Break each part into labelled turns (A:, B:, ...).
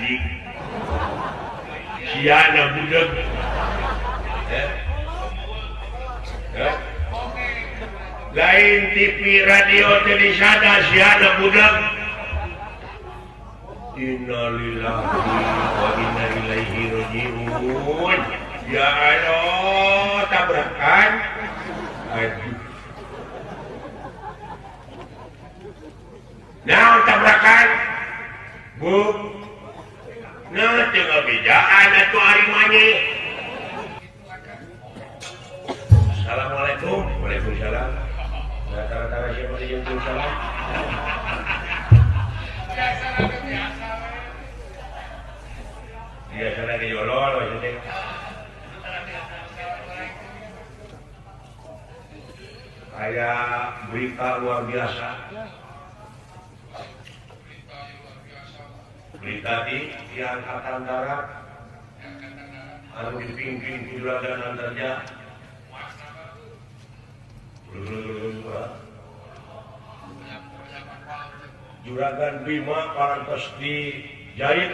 A: anjing siana budak lain TV radio jadi sada siana budak innalillahi wa inna ilaihi rajiun ya Allah tabrakan aduh nah tabrakan bu nah tinggal bedaan atau harimanya. Assalamualaikum. Waalaikumsalam. Tara-tara siapa di jemput salam? Biasa lagi jolol maksudnya. Kayak berita luar biasa. Berita di Angkatan Darat anu dipimpin juragan antarja juragan Bima parantos dijahit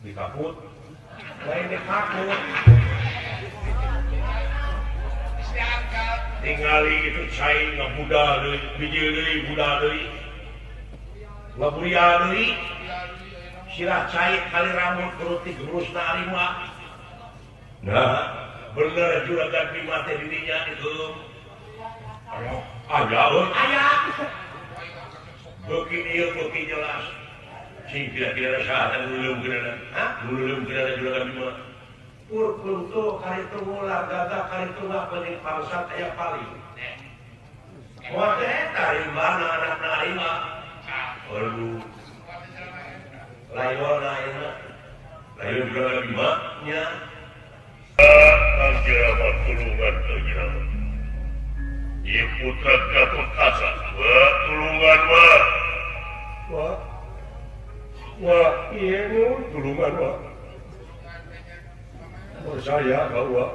A: dikaput lain dikaput tinggali itu cai ngabuda deui bijil deui buda deui ngaburia deui sirah cai kali rambut kerutik gerusna arima nah bener juragan Bima teh dirinya itu aya beuki ieu beuki jelas sing kira-kira saha nulung geuna nulung geuna juragan Bima pur kultu kali itu mula gagah kali itu paling pangsat aya paling moal teh tarimana anakna arima aduh layona ayeuna layon juragan Bima nya Anjiramat tulungan kejiramat Ibu putra Gatot Kaca tulungan wah iya nun tulungan saya bahwa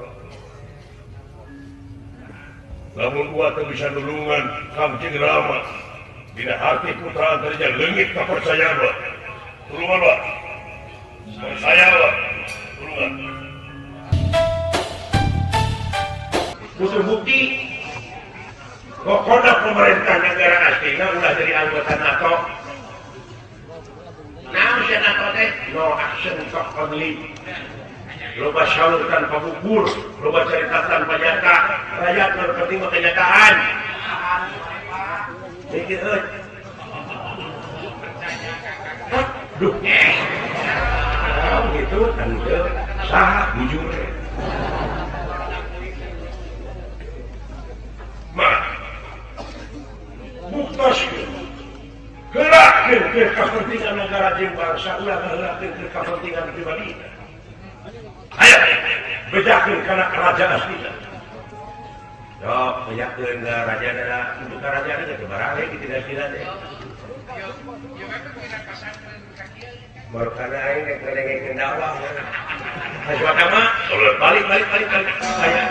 A: namun tak bisa tulungan kamcing ramah bila hati putra antaranya lengit kepercayaan tulungan saya tulungan butuh bukti pokoknya pemerintah negara aslinya udah jadi anggota NATO nah usia NATO teh no action talk only loba syaur tanpa gugur loba cerita tanpa nyata rakyat berpenting kenyataan jadi duh gitu tentu sah jujur gerakkan ke kepentingan negara dan bangsa ulah gerakkan ke kepentingan pribadi ayo bedakan karena kerajaan asli sok bedakan ke kerajaan untuk kerajaan itu kebarang kita tidak tidak baru karena ini kedengar kendala suatu mah balik saya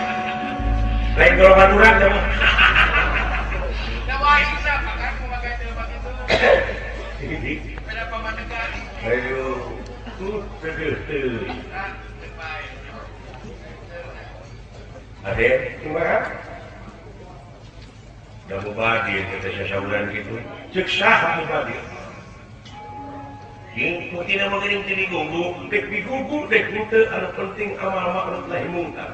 A: lain golongan urang sama ayo ada gimana? Udah mubadir kita syauran gitu cek sah mubadir yang putih nama kirim jadi gugu dek digugu dek minta anu penting amal ma'ruf nahi mungkar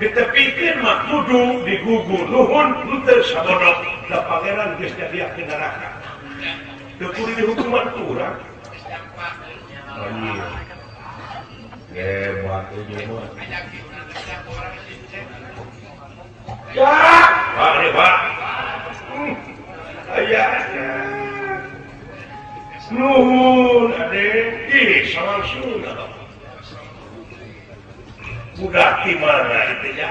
A: ditepikeun mah kudu digugu nuhun henteu sabodok da pangeran geus jadiakeun neraka teu kudu dihukuman urang anjir hebat ieu mah ya Pak nih Pak aya nuhun ade ih salamsun budak di mana itu ya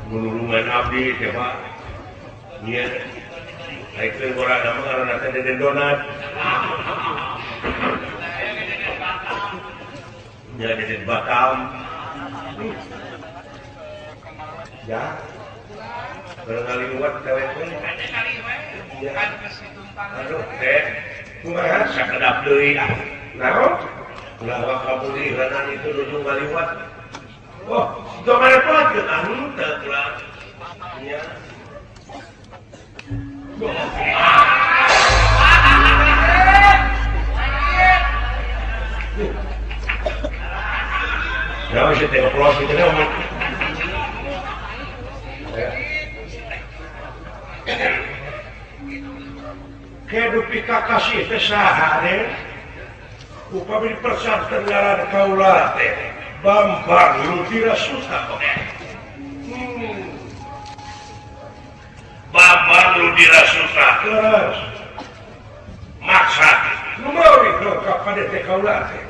A: menulungan abdi ya Pak iya itu orang nama karena ada donat ya ada Batam ya ngaliwat dewek we. Aduh, teh. Kumaha sakedap deui ah. Naon? Ulah kabuliran itu nuju ngaliwat. Oh, gimana pun anu teh ulah. Nya. Ya, saya tengok peluang itu nih, Om. Kehidupi kakasih teh saha deh. Upami persatuan ngaran kaula teh Bambang Ludira Suta. Bambang Ludira Suta. Terus maksa numawi dong kapan teh kaula teh.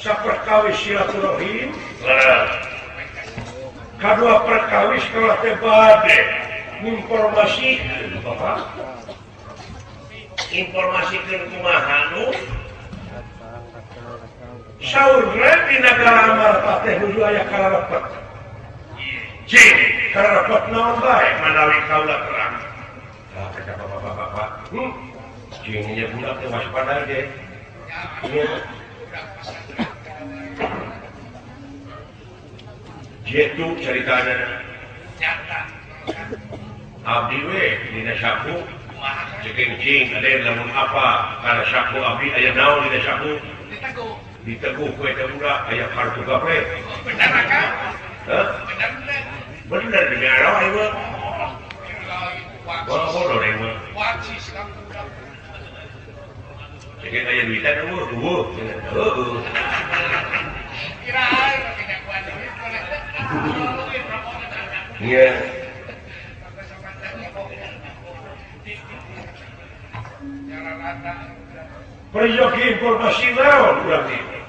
A: Saperkawis silaturahim. Kadua perkawis kaula teh bade informasikeun Bapak. Informasikeun kumaha nu saurna di negara Amarta teh nuju aya kararepet. Cing, kararepet naon bae manawi kaula terang. Nah, kata bapak-bapak, cingnya budak teh waspada ge. Jetu ceritanya. Abdi we dina saku ceking cing ada lamun apa kana saku abdi aya naon dina saku diteguh kue teh budak aya kartu gaple. Bener kan? Hah? Bener demi arah ieu mah. Bodoh deh mah. Wacis kan budak. Ceking aya duitan eueuh. Heueuh. Kirain kena kuat duit. Iya. Peryogi informasi naon urang ieu.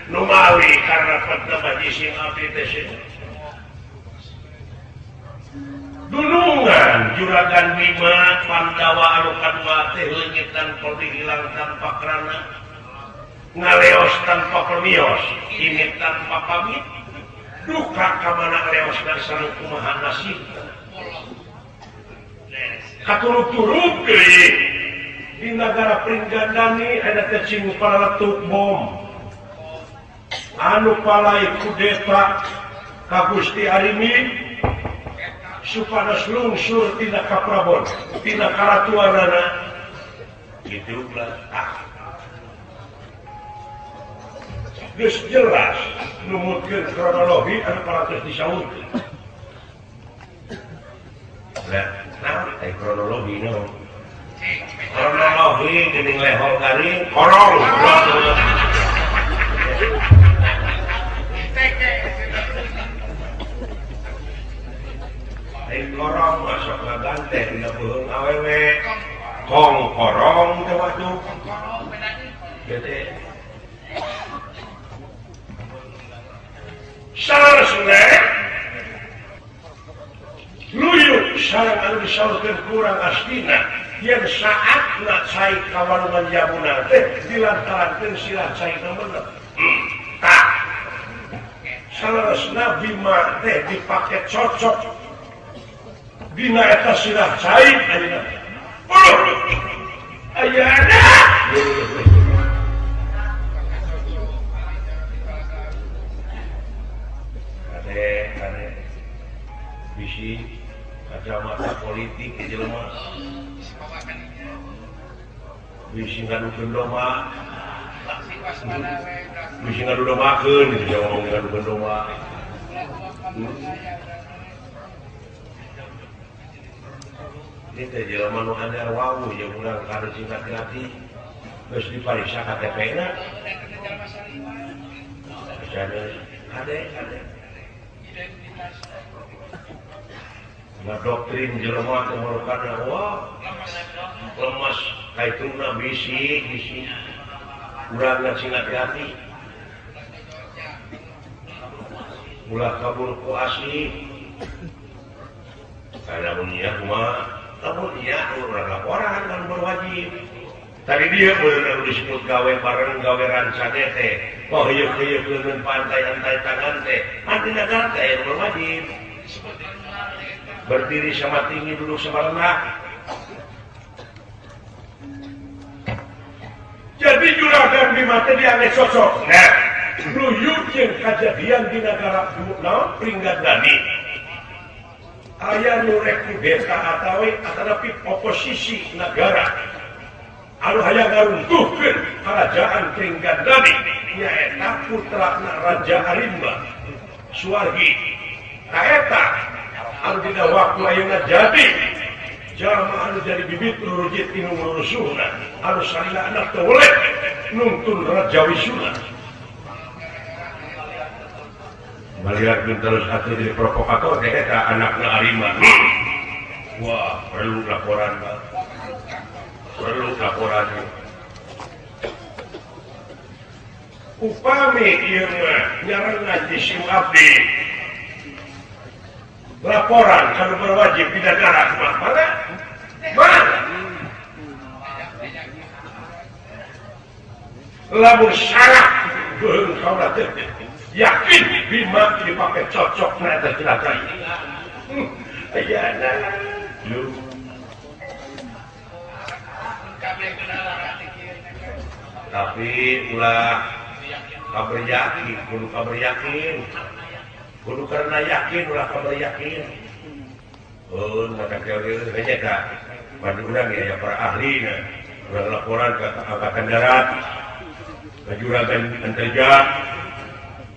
A: Numawi karena pada majisi abdi teh. Dunungan juragan Bima Pandawa anu kadua teh leungit tanpa dihilang tanpa kerana. Ngaleos tanpa permios, imit tanpa pamit. Duka kamana ngaleos dan sareng kumaha nasibna. Katurut-turut deui di negara Pringgandani ada tecing paraletuk bom. Anu palai kudeta ka Gusti Arimi supados lungsur tina ka Prabon, tina karatuanana. Kitu lah. Geus jelas numutkeun kronologi anu paratos disaurkeun. Nah, kronologi no. Kronologi geuning lehol garing korong. Korong masuk ngagante dina beuheung awewe. Kong korong teh waktu. Gede. Salasna luyuk sareng anu disaurkeun kurang astina yen saatna cai kawarungan jamuna teh dilantarankeun silah cai bener. Tah. Salasna Bima teh dipake cocok dina eta silah cai ayeuna. Ayeuna. Kade bisi kacamata politik jelema bisi ngadukeun doma bisi ngadu domakeun gitu jangan ngomong ngadukeun doma ini teh jelema nu anyar wau jeung urang kada singkat hati geus dipariksa KTP-na kade na doktrin jelema teh marukana wah lemas kaituna bisi urang singkat hati ulah kabur ku asli karena munia cuma namun iya urang laporan kan berwajib tadi dia bener disebut gawe bareng gawe rancane teh oh iya pantai antai tangan teh anti negara teh berwajib berdiri sama tinggi duduk sama rendah. Jadi juragan Bima teh dianggap sosok. Nah, luyur yang kejadian di negara peringkat tadi. Aya nu rek kudeta atawi oposisi negara. Anu hayang ngaruntuhkeun kerajaan peringkat tadi nyaeta putrana Raja Arimba Suwargi. Kaeta anu dina waktu ayeuna jadi jalma anu jadi bibit rurujit inu ngurusuhna anu salila anak teu weleh nuntun Raja Wisuna. Malihatkeun terus atuh jadi provokator eta anakna Arimba. Wah, perlu laporan, Pak. Perlu laporan. Upami ieu mah nyarengan isim abdi. Laporan anu berwajib di negara mana? Mana? Lamun syarat beung kaula teh yakin Bima dipakai cocok na eta cilaka. Ayana lu tapi ulah kabar yakin, kudu karena yakin ulah kabar yakin. Oh, maka teori aja kak. Pada urang ya para ahli na, urang laporan ke angkatan darat, ke juragan Antarja,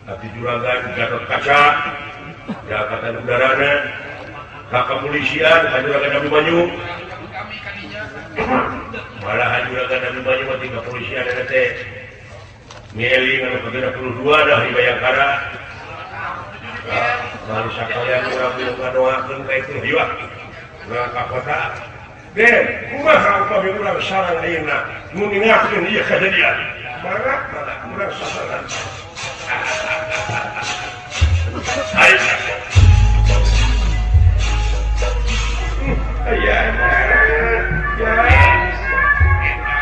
A: ke juragan Gatot Kaca, ke angkatan udarana, ke kepolisian, ke juragan Abimanyu. Malah juragan Abimanyu mati kepolisian ada teh. Ngeling anu ke-32 dah di Bayangkara. Lalu sakalian urang ngadoakeun ka itu hiwah. Urang ka kota. Den, kumaha upami urang sareng ayeuna nu ningatkeun ieu kejadian. Mangga urang sasaran.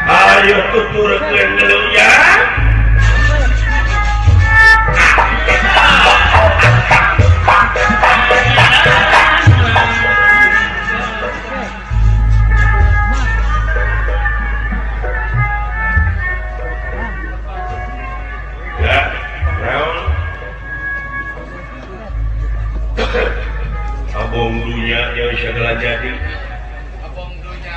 A: Ayo tuturkeun deuleu ya. Abong dunya yang segala jadi. Abong dunya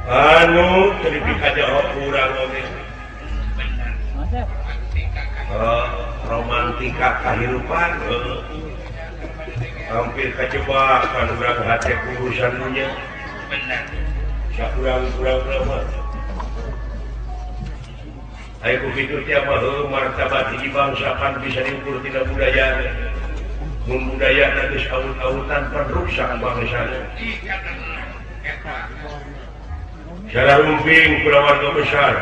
A: anu terlebih aja kurang oge. Romantika kehidupan hampir kejebak kan urang hati urusan dunya. Benar. Sakurang-kurang mah. Ayo kupitur tiap mah martabat hiji bangsa kan bisa diukur tina budaya. Mun budaya geus aut-autan perusak bangsana. Secara rumping keluarga besar.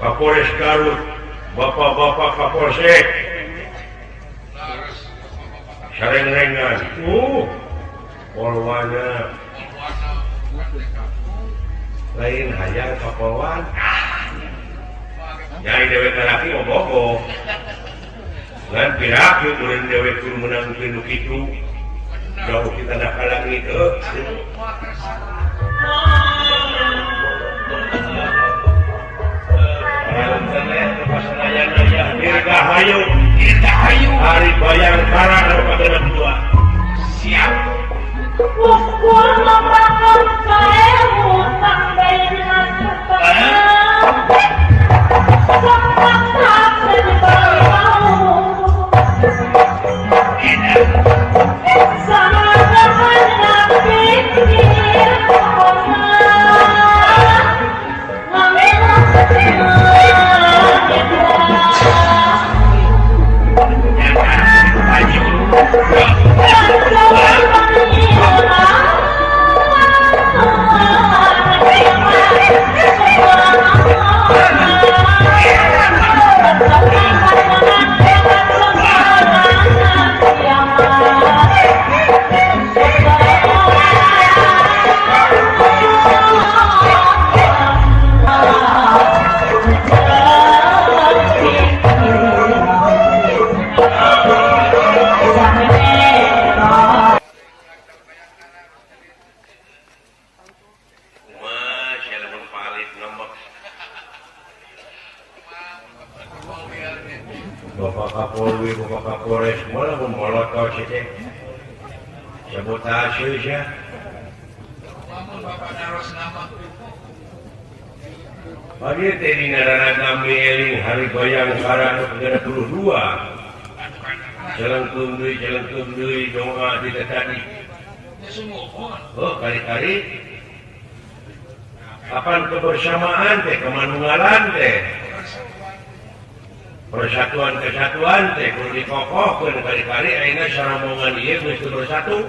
A: Kapolres Garut, bapak-bapak Kapolsek. Sareng-rengan. Polwana. Lain hayang kapolwan. Nyai dewek laki mau bogo. Ngan pirakeun urang dewek kudu menang pinu kitu. Jauh kita dah kalangi teu. Dirgahayu hari Bayangkara anu kadana dua. Siap. Ukur membangun saewu sampai dengan Kapolri, Bapak Kapolres, malah memolotot sih. Sabotase ya.
B: Bapak naros nama.
A: Pagi tadi narana kami eling hari goyang karang 32. Jalan tundui doa di tadi. Oh kali-kali. Kapan kebersamaan teh, kemanunggalan teh. Persatuan-kesatuan teh kudu dikokohkeun kali-kali ayeuna saramongan ieu geus bersatu.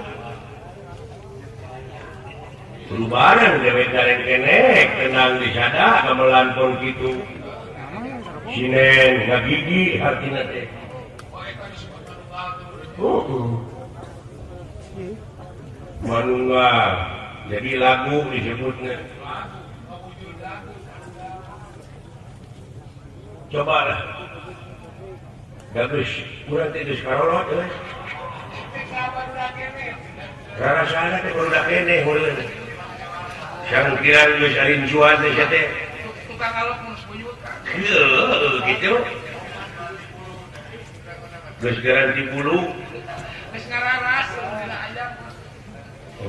A: Kudu bareng dewek gareng keneh tenang disada gamelan pun kitu. Sinen ngagigi artina teh. Manunggal jadi lagu disebutnya. Coba lah. Bagus, kurang tidur sekarolot ya. Rara sana teh baru dah kene heureun. Sang kira geus arincuan teh teh.
B: Tukang alok mun sebuyut.
A: Ieu gitu. Geus garanti bulu.
B: Geus ngararas dina ayam.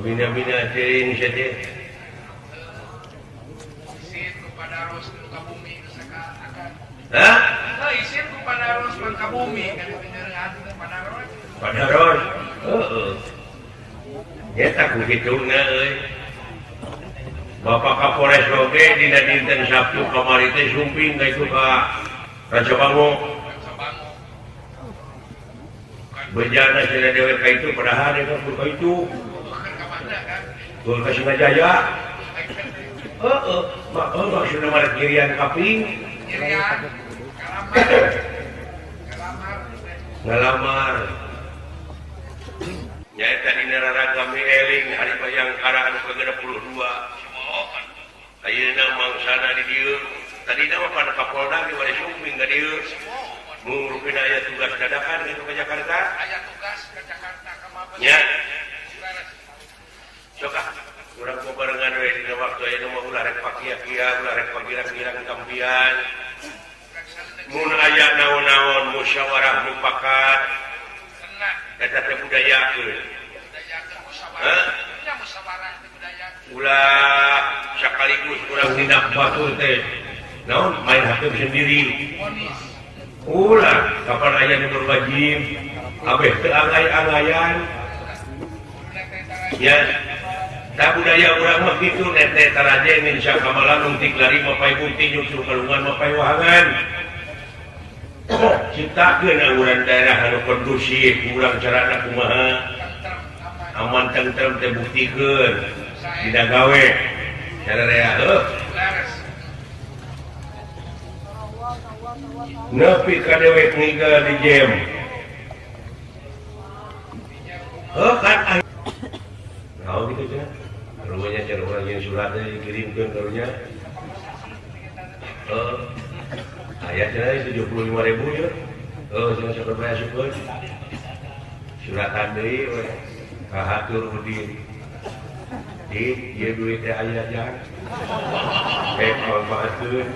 A: Bina-bina teuing teh.
B: Isin kepada ros ka bumi akan.
A: Hah?
B: Isin kepada ros ka bumi kan penyerengan kepada ros.
A: Pada ros. Heeh. Nyata ku kituna euy. Bapak Kapolres oge dina dinten Sabtu kamari teh sumping ka itu ka Raja Bango. Bejana sila dewek ka itu padahal dia ka itu. Gol ka Singajaya. Heeh, maksudna mah kirian kaping.
B: Kirian
A: Ngalamar. Nyaeta dina raragami eling hari Bayangkara anu ke-62. Ayeuna mangsana di dieu. Tadina mah pan Kapolda ge bari sumping ka dieu. Mungkin aya tugas dadakan gitu ke Jakarta.
B: Aya tugas ke Jakarta ka Mabes.
A: Nya. Coba urang barengan we dina waktu aya nu mah ulah rek pakia-kia, ulah rek pagirang-girang kampian. Mun aya naon-naon musyawarah mufakat.
B: Tenang.
A: Eta teh budayakeun.
B: Budayakeun musyawarah. Ya musyawarah teh budayakeun.
A: Ulah sakaligus urang tindak batur teh. Naon main hakim sendiri.
B: Ponis.
A: Ulah kapan aya nu berwajib abeh teu angay-angayan. Ya. Da budaya urang mah kitu nete taraje insya kamalan untik lari mapai bukti nyusul kalungan mapai wahangan. Ciptakeun angguran daerah anu kondusif, urang carana kumaha. Aman tentrem teh buktikeun. Dina gawe. Sararea heuh. Nepi ka dewek ninggal di jem. Heuh kan tahu gitu cenah. Rumahnya cara orang yang suratnya dikirimkan karunya. Ayah cenah 75.000 ya. Cenah sakur bayar syukur. Suratan deui we. Ka hatur Udin. Ieu duit teh aya jangan. Manfaatkeun.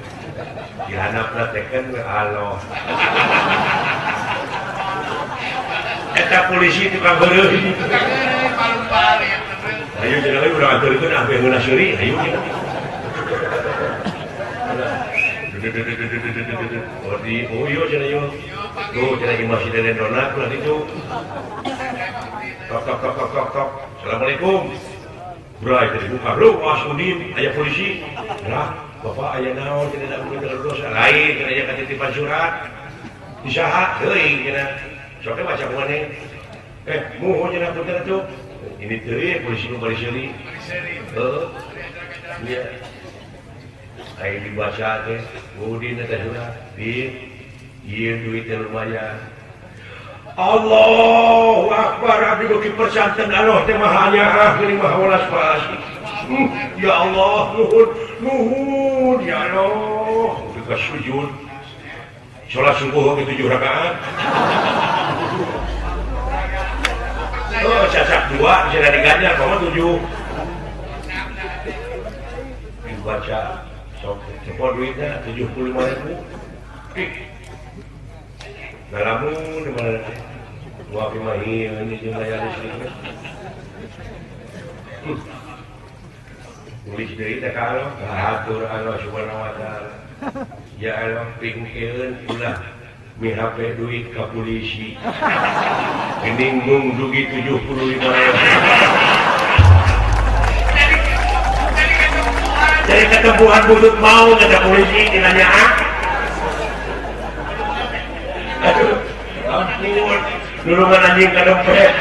A: Dihanapna teken we Allah. Eta polisi tukang beureuh.
B: Tukang beureuh paling-paling.
A: Ayo jangan udah aturkan apa yang guna syuri. Ayo jangan. Oh iya jangan yo. Tuh jangan masih dan donat nanti tuh. Tok. Assalamualaikum. Bray tadi buka lu Mas Udin ayah polisi. Lah bapak ayah naon tidak mungkin dengan dosa lain kena aya katitipan surat. Disaha teuing cenah. Sok baca kumane. Muho cenah punten atuh. Ini teh polisi nu bari seuli. Iya. Aya dibaca teh, Udin teh surat. Ieu duit teh lumayan. Allahu Akbar abdi beuki persanten Allah teh maha nyaah geuning maha welas pasti. Ya Allah, nuhun ya Allah. Kita sujud. Salat subuh ge 7 rakaat. Cacat 2 bisa diganjar sama 7 dibaca sok cepot duitnya 75.000 Ngalamun di mana teh? Gua pimahi ini jeung aya listrik. Tulis deui teh ka Allah, hatur Allah Subhanahu wa taala. Ya Allah pingkeun ulah mihape duit ka polisi. Gening mung dugi 75.000. Jadi ketempuhan butut mau kata polisi dinanya aduh ampun nulungan anjing ka dompet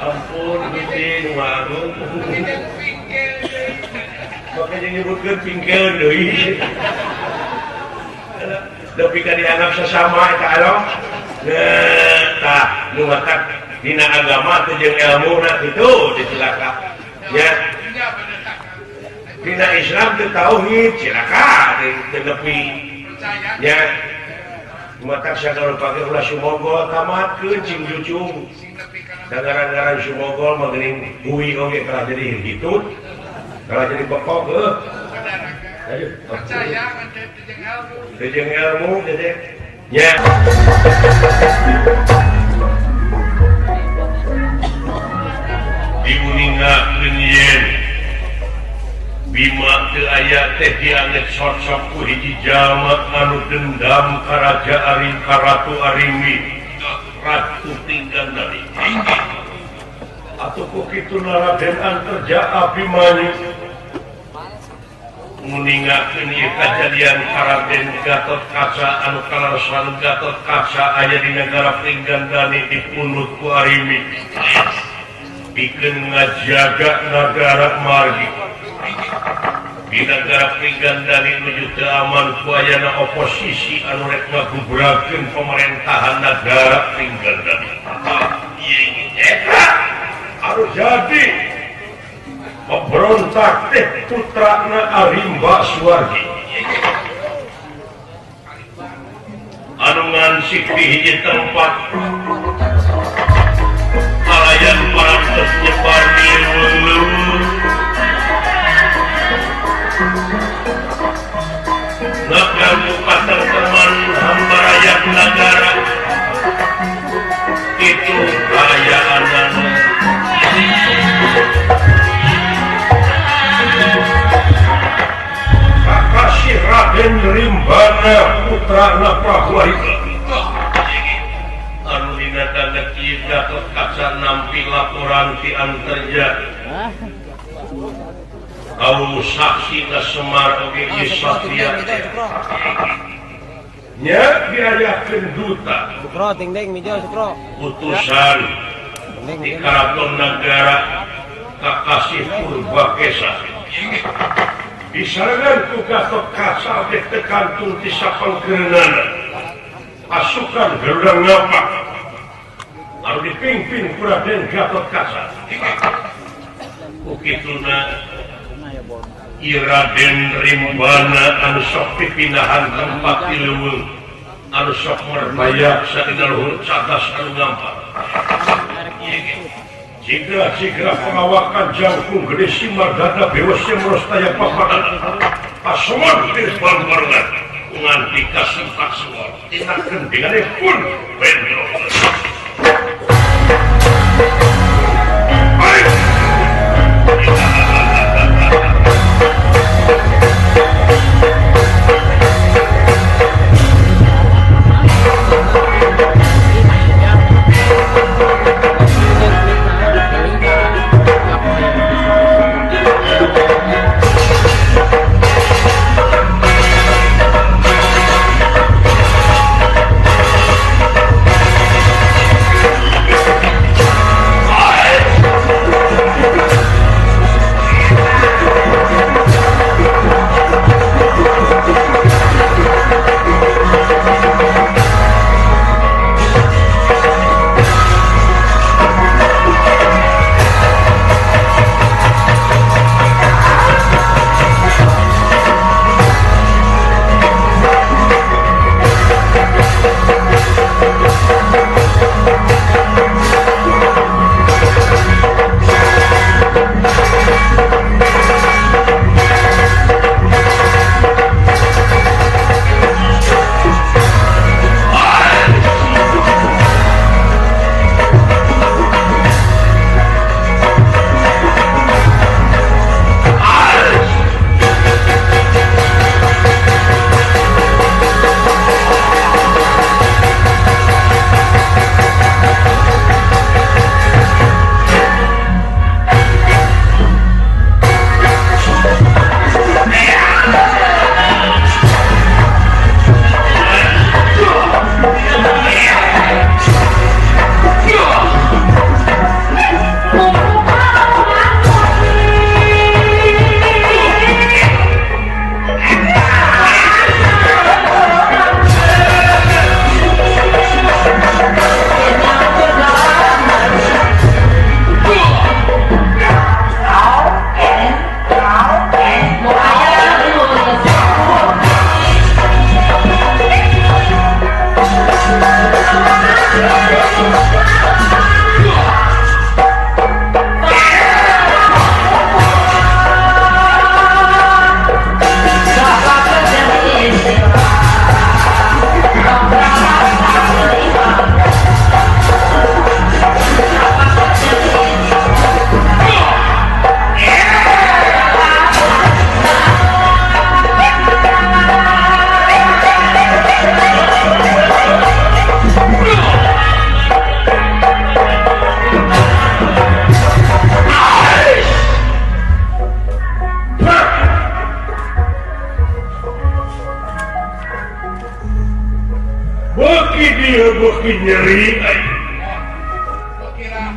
A: ampun Gusti nu agung makanya nyebutkeun pingkeun deui tapi kan dianggap sesama eta Allah tah nu matak dina agama teh jeung ilmuna kitu dicilaka ya dina Islam teu tauhid cilaka nepi ya matak sagala pake ulah sumogol tamatkeun cing jucung da gara-gara sumogol mah geuning bui oge kalah jadi hitut kalah jadi pokok aduh percaya teh jeung ilmu teh ya diuningakeun yen Bima teu aya teh dianget sok-sok ku hiji jalma anu dendam ka raja aring ka ratu arimbi ratu Tinggandari atuh ku kituna Raden Antarja Abimanyu nguningakeun ieu kajadian ka Raden Gatotkaca anu kalasan Gatotkaca aya di negara Tinggandari dipundut ku Arimbi pikeun ngajaga nagara margi di negara Tinggandari menuju teu aman ku ayana oposisi anu rek ngagubrakeun pemerintahan negara Tinggandari. Eta anu jadi pemberontak teh putrana Arimba Suwargi anu ngansik di hiji tempat alayan parantos nyebar di leuweung ngaganggu katenteman hamba rakyat negara itu kayaanana kakasih Raden Rimbana putrana Prahuwaita anu dina tanda kieu Gatotkaca nampi laporan ti Antarja kaum saksi na Semar oge ieu satria nya diayakeun duta
C: Sukro ting-ting mijo Sukro
A: utusan di karaton negara Kakasih Purbakesa disarangan ku Gatotkaca dek tekantung ti sapangkeunana pasukan Garuda Ngapak anu dipimpin ku Raden Gatotkaca ukituna Raden Rimbana anu sok pipinahan tempat di leuweung anu sok merbayak satina luhur cadas anu gampang cigra pengawakan jangkung gede Simardada bewasnya merostaya papadan pasoman tiris barbarengan nganti kasimpak suar tinakeun dingane pun benro nyeri
B: Kira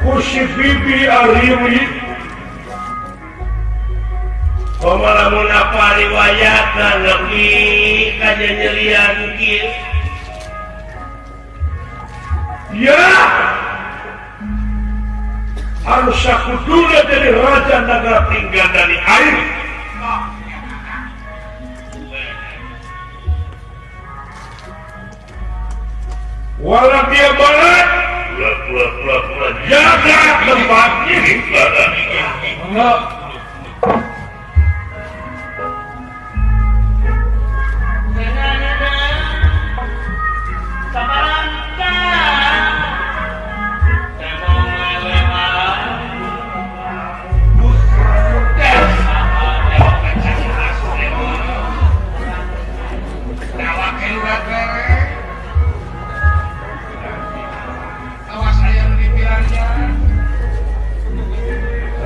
A: kursi bibi ariwi pemalamun apa riwayatan lebih kaja nyerian kieu ya harus sakuduna dari raja negara tinggal dari air walau dia balat pula jaga tempatnya enggak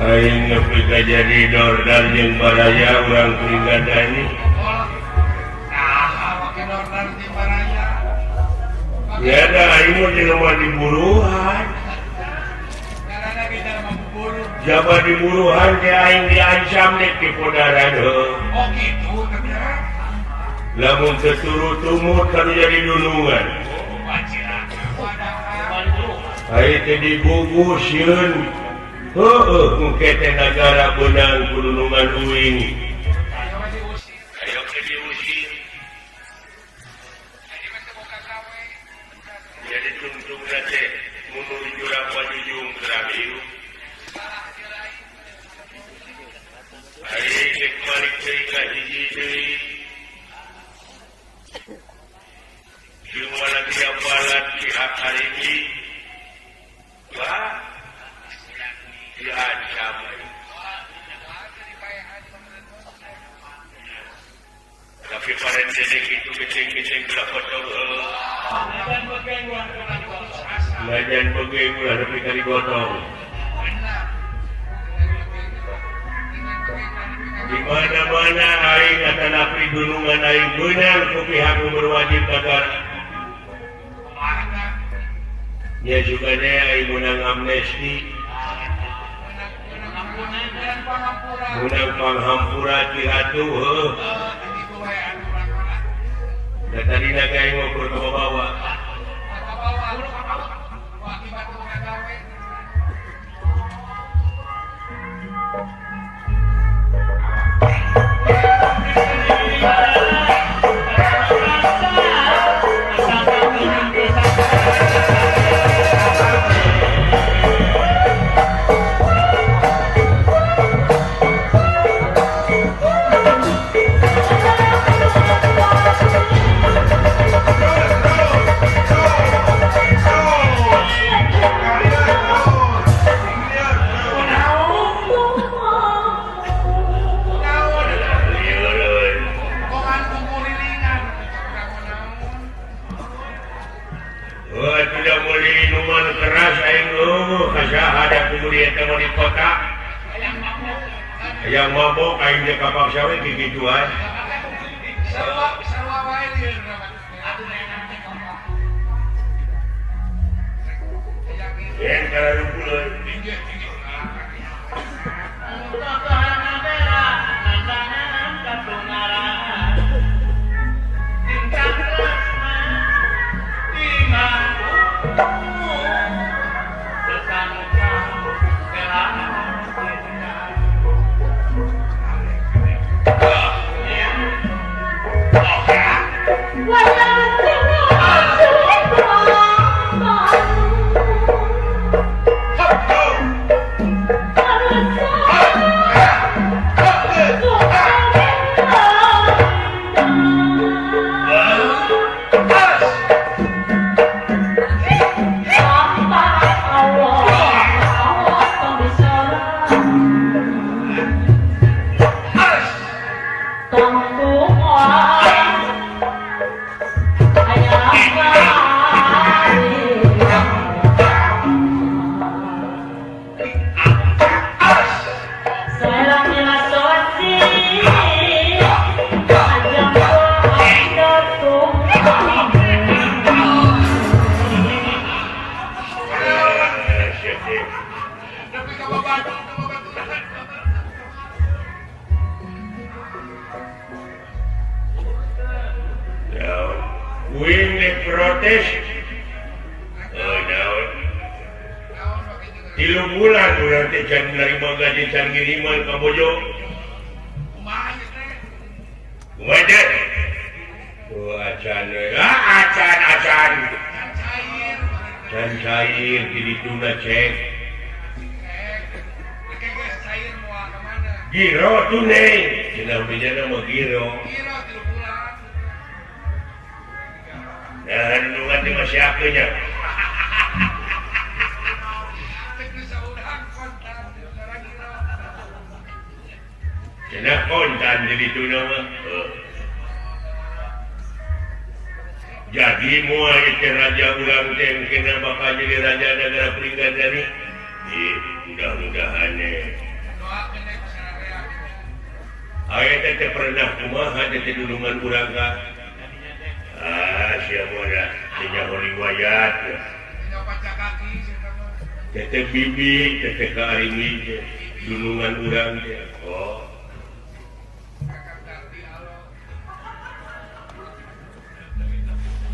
A: aing nepika jadi dordal jeung baraya urang kuringgadani ya da aing mah jelema di buruhan jaba di buruhan teh aing diancam dek di podaran heuh
B: oh gitu
A: lamun teturu tumut kan jadi dunungan aing teh dibungkusieun mungkin negara benang gunungan uing ayo ke diusir jadi tungtung nate menuju jurang wajujung terakhir ayo ke balik cerita hiji cuma lagi apalan pihak hari ini wah diancam tapi pada dedek itu kecing-kecing gelap kocok ngajan begeng ulah tapi kali gotong di mana-mana aing akan apri gunungan aing benang ku pihak berwajib negara ya juga deh aing menang amnesti menang panghampura cihatu dan tadi naga yang ngobrol ke bawah yang mabok aing dia kapal syawe gigituan
B: sarua wae dia
A: yang kalau lumpur
B: tinggi
C: Walau
B: Tapi kalau batu.
A: Wing protes. Daun. 3 bulan urang teh can nerima gaji can ngiriman ka bojo.
B: Kumaha ieu teh?
A: Wajar. Acan. Can cair di dituna cek.
B: Cair moal ka mana?
A: Giro tunai. Cenah bejana mah giro.
B: Giro 3 bulan.
A: Nah, nungan di masih akunya. Cenah kontan jadi tuna mah. Jadi moal itu raja urang teh kena bakal jadi raja negara peringkat dari. Mudah-mudahan
B: Doakeun teh kusararea.
A: aya teh pernah kumaha teh dulungan urang ka. Siapa ada punya riwayat.
B: Tinggal paca kaki sia mah.
A: Teteh bibi, teteh karimi dulungan urang teh. Oh.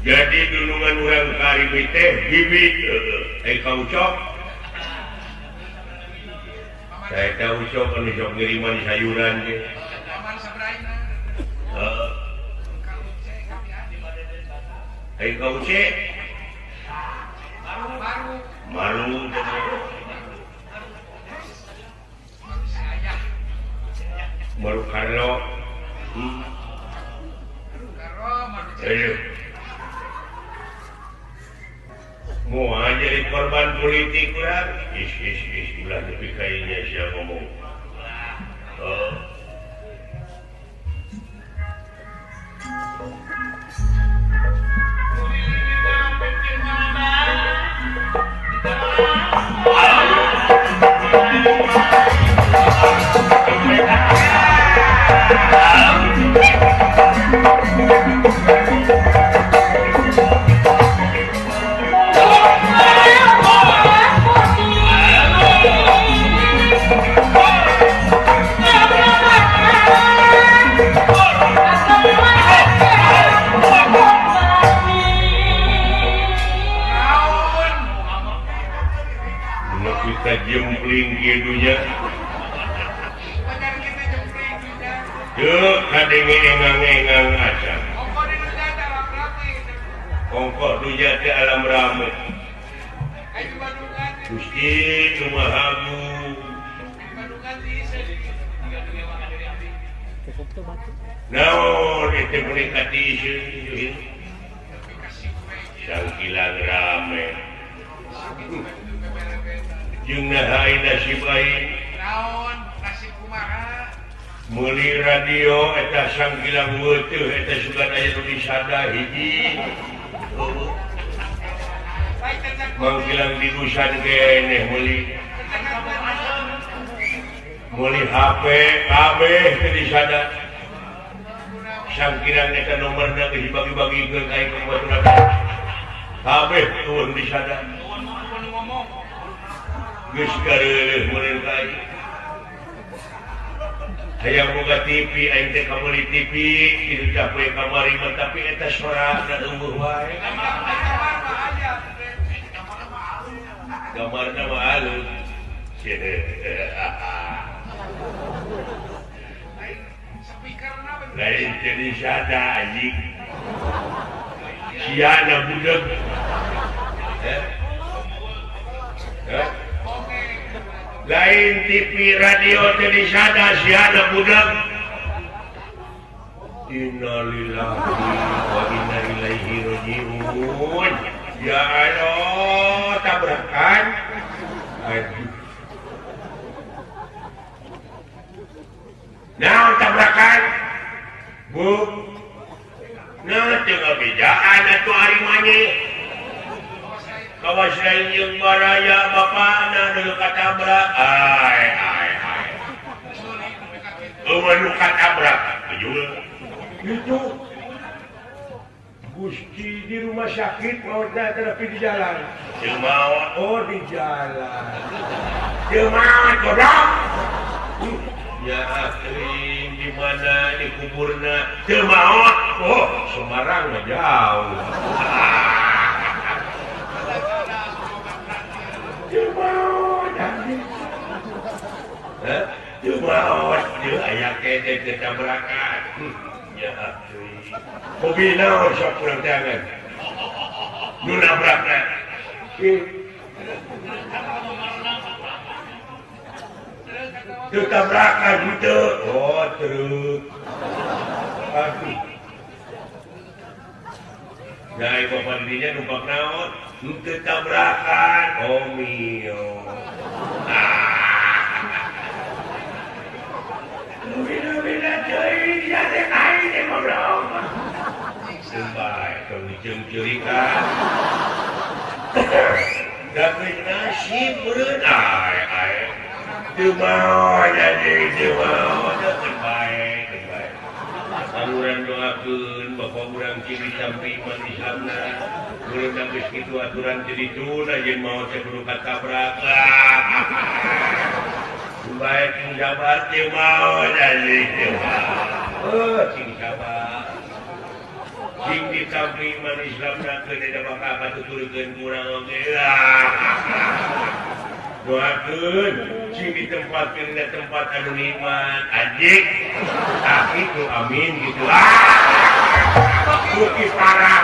A: Jadi dulungan urang karimi teh bibi kau cok. Saya tahu cok anu sok ngiriman sayuran teh.
B: Paman sabraina.
A: Kau cek.
B: Baru.
A: Malu. Malu Carlo.
B: Karo malu.
A: Ayo. Mau jadi korban politik kurang? Ulah lebih kayaknya siapa ngomong. Kita jempling kidunya.
B: Bener kita jempling dunya.
A: Yuk, kadenge engang-engang aja.
B: Ongko di dunya dalam rapi.
A: Ongko dunya ke alam rame.
B: Ayo Bandungan.
A: Gusti rumah hagu.
B: Bandungan di sini.
A: Naon itu menikati isu.
B: Kasih kue.
A: Sangkilang rame. Jeung nahain nasib aing.
B: Naon kasih kumaha.
A: Meuli radio eta sangkilang weutuh eta sugan aya nu disada hiji.
B: Baik tetap
A: Mangkilang diusan keneh meuli HP kabeh teu disada. Sangkilang eta nomorna geus dibagi-bagikeun ka aing ka baturna. Kabeh tuh disada.
B: ngomong.
A: Geus kareuleuh meureun ka aing. Hayang boga TV aing teh kamari TV kitu cape kamari mah tapi eta sorana eueuh wae. Gamarna mah alus. Lain jadi sada anjing. Siana budak. Lain TV radio jadi sada siana budak. Innalillahi wa inna ilaihi raji'un. Ya Allah, tabrakan. Aduh. Nah, tabrakan. Bu. Nah, tengah bejaan atau harimanya. Kawas lain yang baraya bapak nah dulu katabrak. Ai. Lu katabrak. Betul. Itu. Gusti di rumah sakit mau tapi di jalan. Oh di jalan. Kodok. Ya akhirin di mana di kuburna maut. Oh Semarang mah jauh. Maut. Maut dia aya kede ketabrakan. Ya akhirin. Mobil naon sok kurang tangan. Nu nabrakna. Tabrakan gitu. Oh truk. Aduh. Nyai bapak dirinya numpak naon? Tabrakan. Oh mio. Bina-bina cuy. Jadi kain yang ngobrol. Sumpah. Kau diceng-curikan. Tapi nasib berenang. Ay. Mau jadi mau terbaik. Aluran doakeun bapak urang ciri sampai iman Islamna. Urang geus kitu aturan jadi tuna yen mau teh kudu katabrak. Baik jabat teh mau jadi oh cing sabar. Cing ditampi iman Islamna keun da bakal katuturkeun kurang oge. Doakeun sing di tempat anu nikmat anjing tapi itu amin gitu bukti parah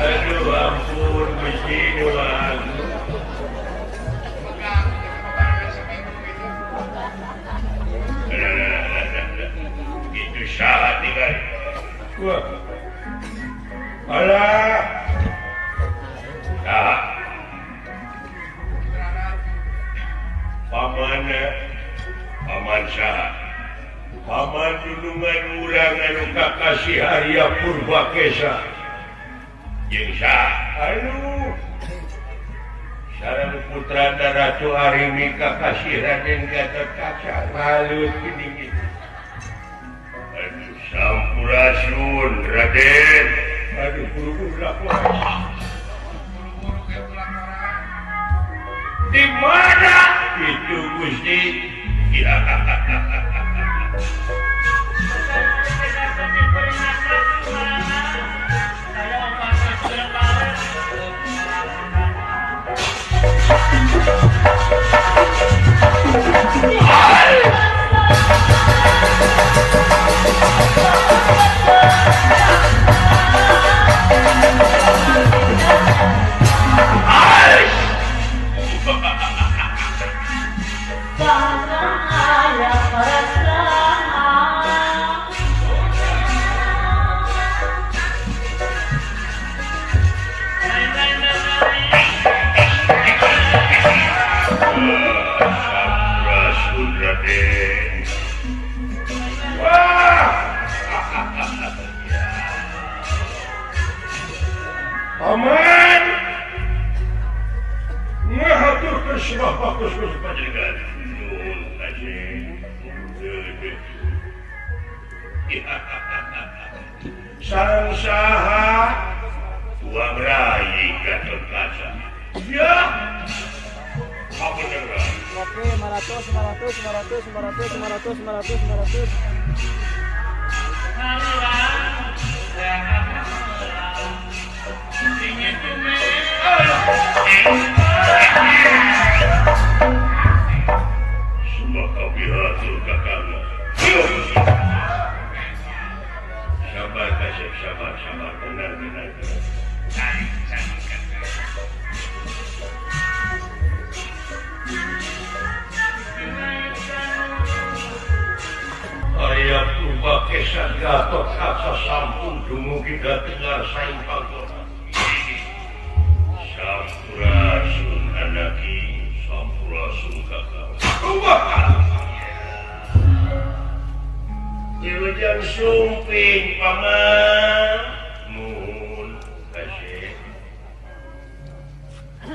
A: aduh ampun Gusti doang gitu salah tinggal wah alah paman saha paman junungan urang anu kakasih Arya Purbakesa jeung saha anu sareng putrana Ratu Arimi kakasih Raden Gatotkaca ngalut gini aduh sampurasun Raden aduh buru-buru laporan di mana itu Gusti? Ya. Aman. Ngahatur kesirah bagus panjenengan. Nuhun ajeng. Sareng saha tuang rai Gatotkaca. Ya. Apa beneran?
C: Oke, 500.
A: Semoga bihatur kakaknya. Sabar kasih, sabar, benar. Arya Purbakesa Gatotkaca sampun dumugi dengar saing pangkona. Sampurasun anaki, sampurasun kakak. Wilujeng sumping paman. Nuhun kasih.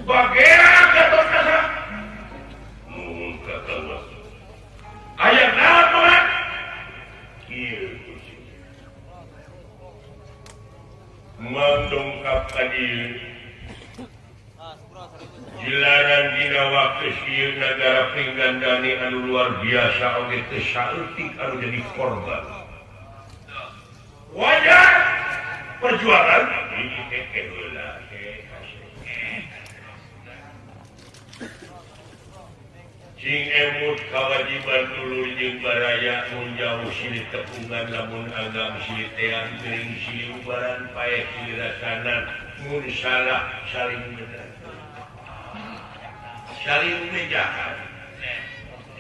A: Bagea Gatotkaca. Nuhun kakak. Aya naon paman? Kieu Jilaran dina waktu sieun negara pinggandani anu luar biasa oge teu saeutik anu jadi korban. Wajar perjuangan ini heula cing emut kawajiban dulur jeung baraya mun jauh silih tepungan lamun agam silih teang geuning silih ubaran pae silih rasanan mun salah saling bener saling menjahat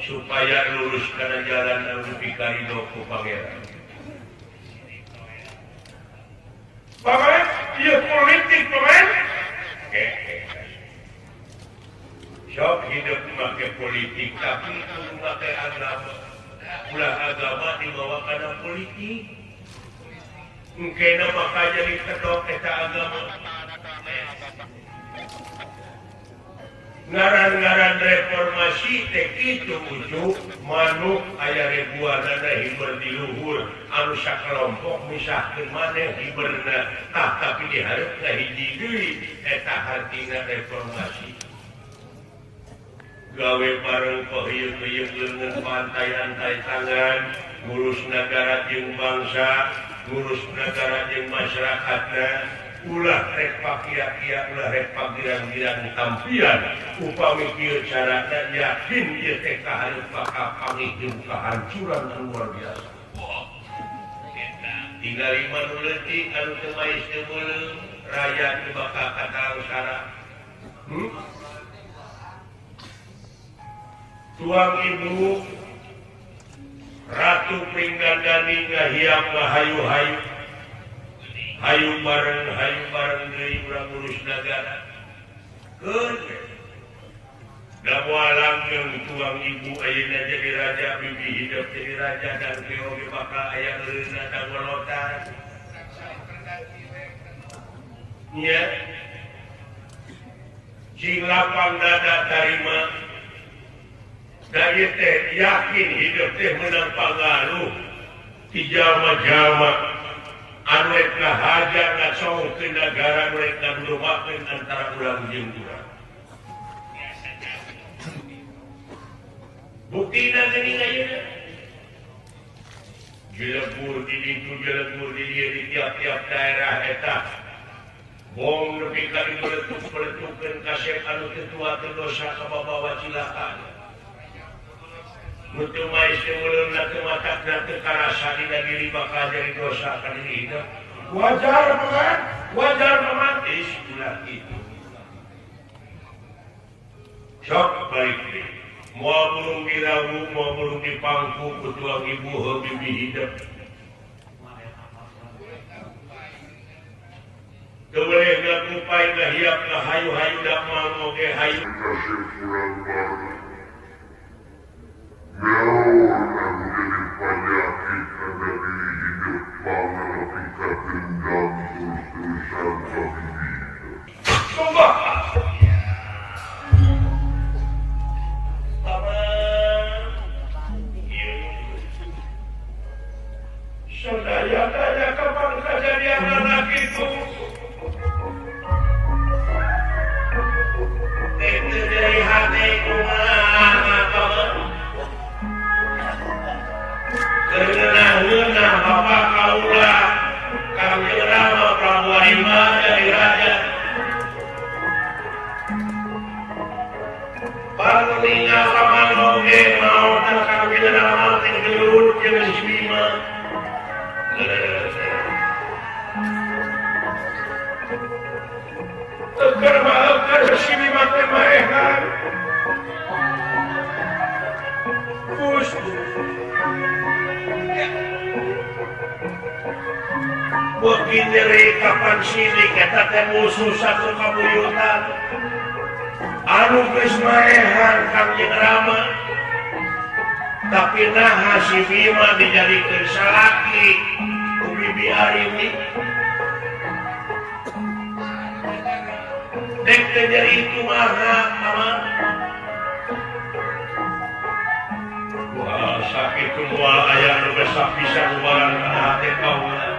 A: supaya lurus kana jalan anu pikaridho ku pangeran. Pamain, ieu politik pamain. Sok hidup make politik tapi kudu make agama. Ulah agama dibawa kana politik. Engkena maka jadi kedok eta agama. Ngaran-ngaran reformasi teh kitu ujug manuk aya ribuanana hiber di luhur anu sakelompok misahkeun maneh hiberna tapi dihareup hiji deui eta hartina reformasi gawe bareng peuyeuk-peuyeuk leungeun pantai-antai tangan ngurus negara jeung bangsa ngurus negara jeung masyarakatna ulah rek pakia-kia ulah rek pagirang-girang tampian upami kieu carana yakin ieu teh kahareup bakal panggih kehancuran anu luar biasa. Tinggali manu leutik anu teu mais teu meuleum rakyat teu bakal katangsara. Tuang ibu Ratu Pinggandani ngahiap ngahayu-hayu hayu bareng deui urang ngurus nagara. Keun da moal langgeng tuang ibu ayeuna jadi raja bibi hidup jadi raja dan teu oge bakal aya eureunna dangolotan. Nya cing lapang dada tarima da ieu teh yakin hidup teh meunang pangaruh ti jalma-jalma anu rek ngahajar ngasongkeun nagara rek ngadumakeun antara urang jeung urang. Buktina geuning ayeuna jelebur di ditu jelebur di dieu di tiap-tiap daerah eta bom nepi ka diletuk-letukeun kasep anu teu tua teu dosa kababawa cilakan. Mutu mais teu meuleumna teu matakna teu karasa dina diri bakal jadi dosa ka diri hidup. Wajar romantis ulah kitu. Sok balik deui. Moal bulung dirawu, moal bulung dipangku ku tuang ibu heuh bibi hidup. Teu boleh ngakupai ngahiap ngahayu-hayu da moal oge hayu.
D: Meron ang menjadi penyakit dari hidup mengalami dendam terus-terusan bagi hidup.
A: Sumpah! Paman, sadaya-daya kapan kejadian anak itu? Itu dari hati kumaha, paman. Keunah-unah Bapak kaula Kang Rama Prabu Arima dari raja Panglima Kamanoge mau Kang Rama teh gelut jeung si Bima. Teker maeukeun si Bima teh maehan. Beuki nyeri kapan silik eta teh musuh satu kabuyutan anu geus maehan Kangjeng Rama tapi naha si Bima dijadikeun salaki ku Bibi Arimi dek teh nyeri kumaha paman. Wah sakitu moal aya nu geus sapisan ubaran kana hate kaula.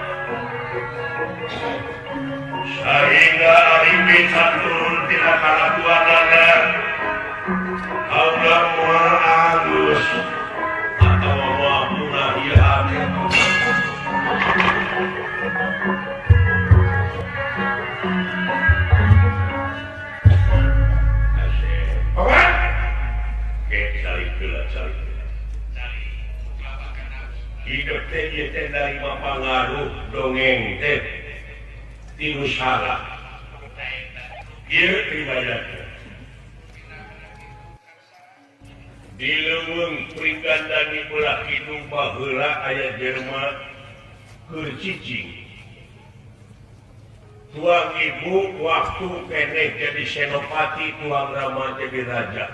A: Sehingga Arimi saturun tina kalakuanana hidup dari pengaruh dongeng tilu salah riwayatnya di leuweung peringgan dan belah kidung baheula aya jelema keur cicing tuang ibu waktu keneh jadi senopati tuang rama jadi raja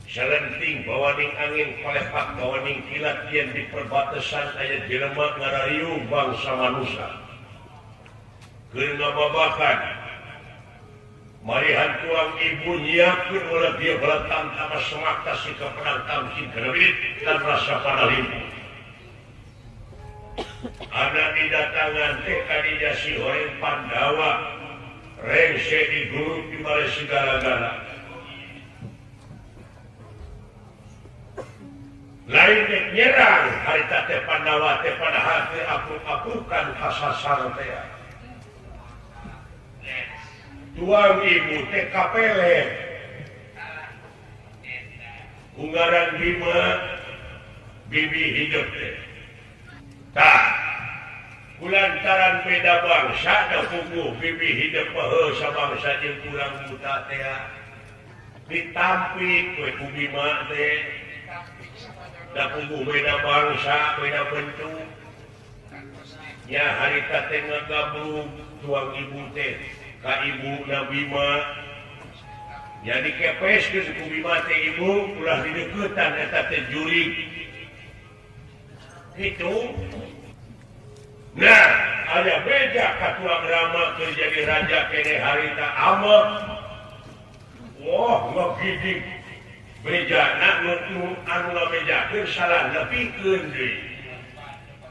A: salenting bawaning angin palepak bawaning kilat yen di perbatasan aya jelema ngarariu bangsa manusia keur ngababakan marihan tuang ibu nyiapkeun ulah dia belatang sama semakta si keperang tamkin kerebit dan rasa panalimpu anak didatangan teh kadinya si horeng Pandawa rengse diguruk di balai segala-gala lain nyerang harita teh Pandawa teh padahal teh apuk-apukan kasasar teh tuang ibu teh kapele unggaran Bima bibi hidup teh tah kulantaran beda bangsa da puguh bibi hidup paheul sabangsa jeung kurang buta teh ditampik we ku Bima teh da puguh beda bangsa beda bentuk nya harita teh ngagabrug tuang ibu teh ka ibu na Bima jadi kepeskeun ku Bima teh ibu ulah dideuketan eta teh jurig itu nah ada beja ka tuang rama keur jadi raja kene harita amah wah ngagidik bejana nu anu ngabejakeun salah nepikeun deui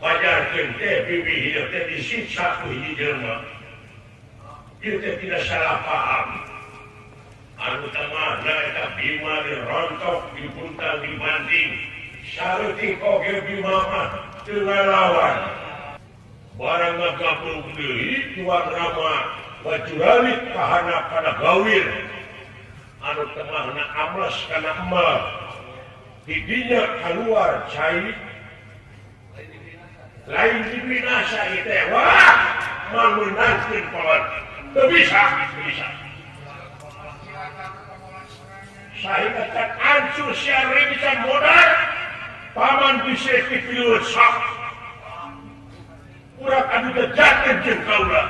A: pajarkeun teh bibi hidup teh disiksa ku hiji jelema ieu teh tidak salah paham anu tamahna eta Bima dirontok dipuntang dibanding sareutik oge Bima mah teu ngalawan barang ngagabrug deui tuang rama bajuralit kahana kana gawir anu temahna amles kana emal didinya kaluar cai lain dibinasa ieu teh wah mangunangkeun pawan teu bisa sahinga can ancur sia rimisan modal paman bisa dipiluh sak urang anu dejakeun jeung kaula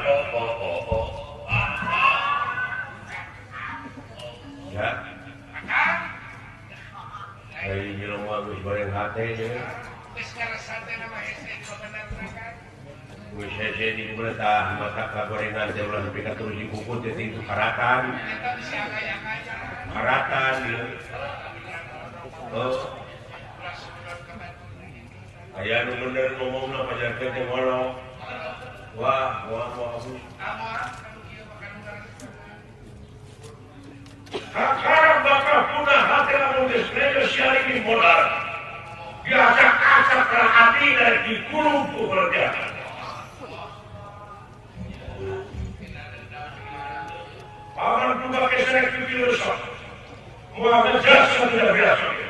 A: ya ai jelema geus bareng hate jeung geus ngarasan teh mah hese kebenaran geus hese di beutah maka kagorengan teh ulah nepi ka terus dikukut teh itu karatan eta bisa aya-aya karatan ieu oh aya nu bener ngomongna pajarkeun teh ngolong wah abu sekarang bakal punah hati lamun geus negosiasi di modal diacak-acak ka hati dan dikurung ku kerjaan paman juga kesek di rusak mau menjasa tidak biasa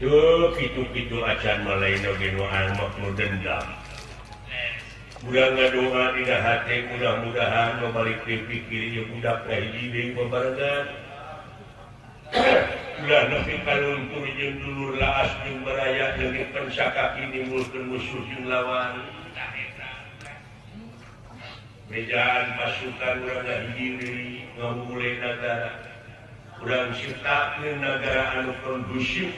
A: tuh kitu-kitu acan malaina ge nu almak nu dendam udah ngadoa dina hate mudah-mudahan balik pikir ieu budak teh hiji deui babarengan ulah nepi kaluntur jeung dulur laas jeung baraya jeung pensakaki nimbulkeun musuh jeung lawan bejaan pasukan urang hiji deui ngamulai nagara urang ciptakeun nagara anu kondusif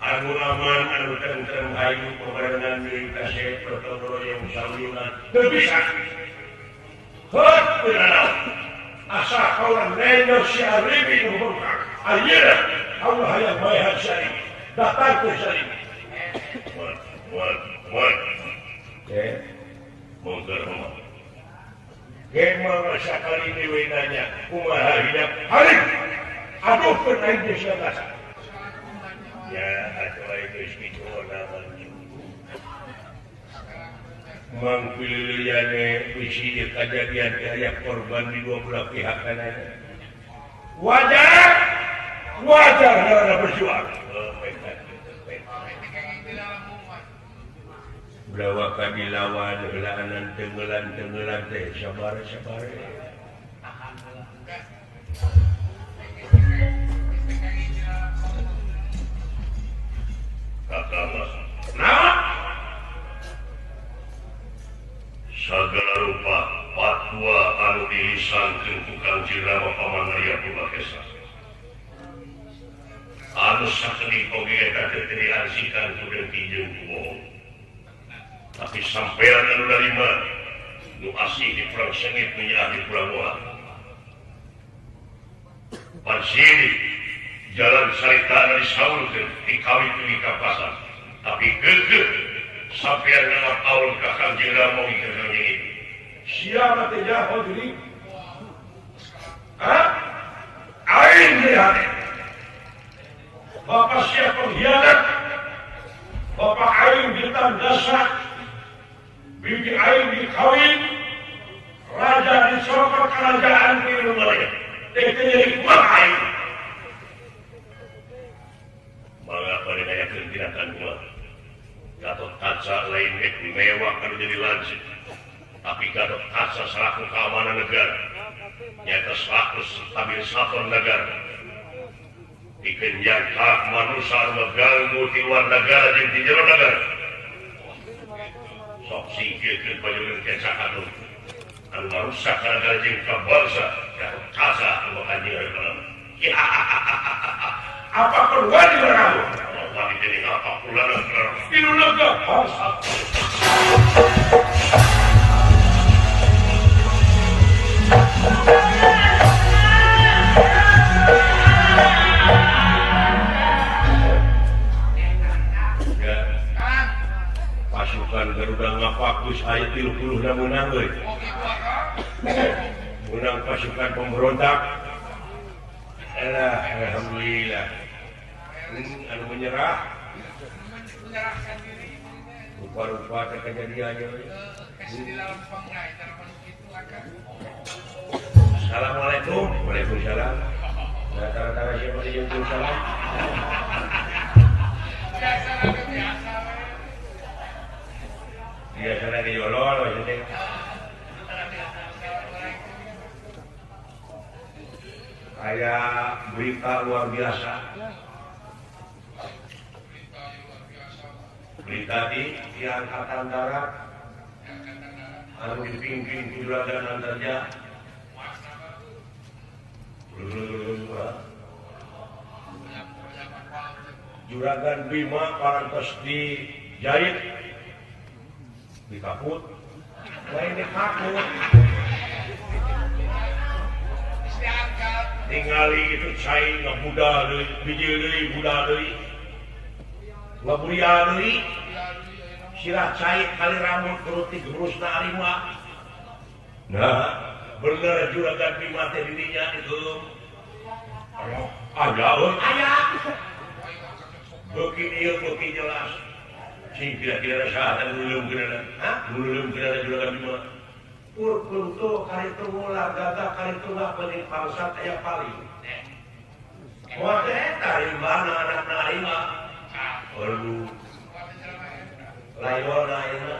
A: anu aman anu tentrem hayu pabarengan deui kasih protokol yang saluran teu bisa hot beunana asa kawan negosiasi ribi nu bengkak ayeuna Allah hayang bae hajari datang ke sari what monggo mah gimana sakali deui nanya kumaha hidup hari aduh penaik desa kasa ya atuh geus kitu naon mangpilihane visi kejadian karya korban di dua belah pihak kanannya. Wajar karena berjuang. Berapa kali lawan gelanan tenggelan teh sabar. Sagala rupa patwa anu dilisankeun ku Kang Jirama Paman Arya Purwakesa. Anu sakeuning oge eta teu diarsikan ku dengki jeung ku bohong. Tapi sampean anu narima nu asih di perang sengit menyerah di perang moal. Pansiri jalan sarita anu disaulkeun dikawin tuluy ka pasar. Tapi geugeuh sampean ngalap aul ka Kang Jirama keur ngeuning. Siapa teh jaho jadi? Aing lihat. Bapak siap pengkhianat. Bapak aing ditandasak. Bibi aing dikawin. Raja disokot kerajaan di rumahnya. Dia jadi kumah aing. Mengapa dinayakeun tindakan gua? Gatot kaca lain dek mewah kalau jadi lancip. Tapi Gatot Kaca selaku keamanan negara, nyata selaku stabilisator negara. Dikenjang hak manusia mengganggu di luar negara dan di jero negara. Sok singkirkeun payeunan kecak atuh. Anu ngarusak negara jeung kabangsa, Gatot Kaca anu anjing hareunana. Apa perluan di kamu? Allah ini apa perluan di negara bangsa. Pasukan Garuda ngapakus ayat 30 na menang euy. Menang pasukan pemberontak. Alhamdulillah. Anu menyerah. Menyerahkan diri. Rupa-rupa kejadiannya euy. Kasih di dalam panggai tarapan itu akan. Assalamualaikum. Waalaikumsalam. Tara-tara siapa yang salam? Biasa lagi yolol maksudnya. Kayak berita luar biasa. Berita di Angkatan Darat anu dipimpin Juragan Antarja. Juragan Bima parantos dijahit dikaput lain dikaput tinggali itu cai ngabuda deui biji deui buda deui ngaburia deui sirah cai kali rambut turut digerusna arima. Nah bener Juragan Bima teh dirinya itu ada aya beuki ieu beuki jelas sing kira-kira saatan nulung kenana nulung kenana Juragan Bima pur kuntu kali tunggulah gagah kali tunggal penting pangsat aya paling moal teh eta rimana anakna arima aduh lain warna ayeuna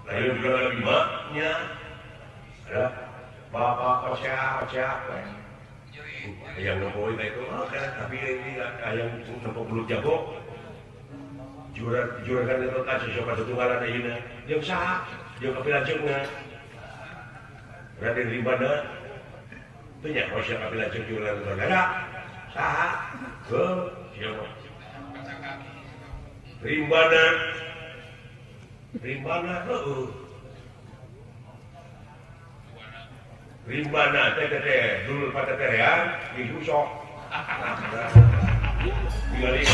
A: lain Juragan Bima nya ada bapak kocak yang ngeboy itu tapi ini yang sampai bulu jago juragan itu kan siapa setunggalan ayeuna jeung saha jeung kapilanceungna Raden Rimbana teu nya hosia kapilanceung juragan negara saha siapa Rimbana heuh Rimbana teh dulu pada terean di susok. Tinggal ini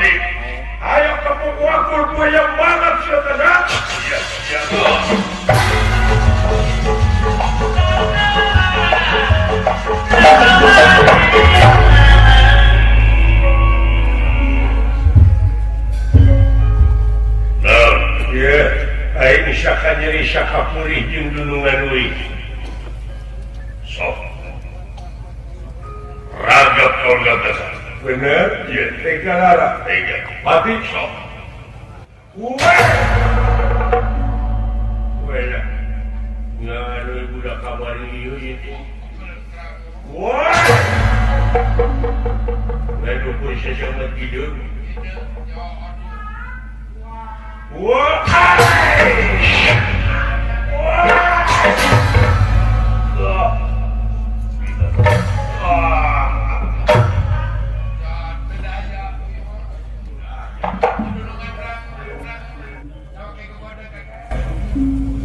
A: Abdi. Ayo kamu wakul buaya banget sih kada. Iya, iya. Nah, iya. Ayo misalkan nyeri syakapuri jeung dunungan uih. Sok. Ragap keluarga besar. Bener? Iya. Tega lara. Tega. Mati? Sok. Wah! Wah. Nganu budak kamar ieu itu. Wah! Lalu pun sejamat hidup. Wah!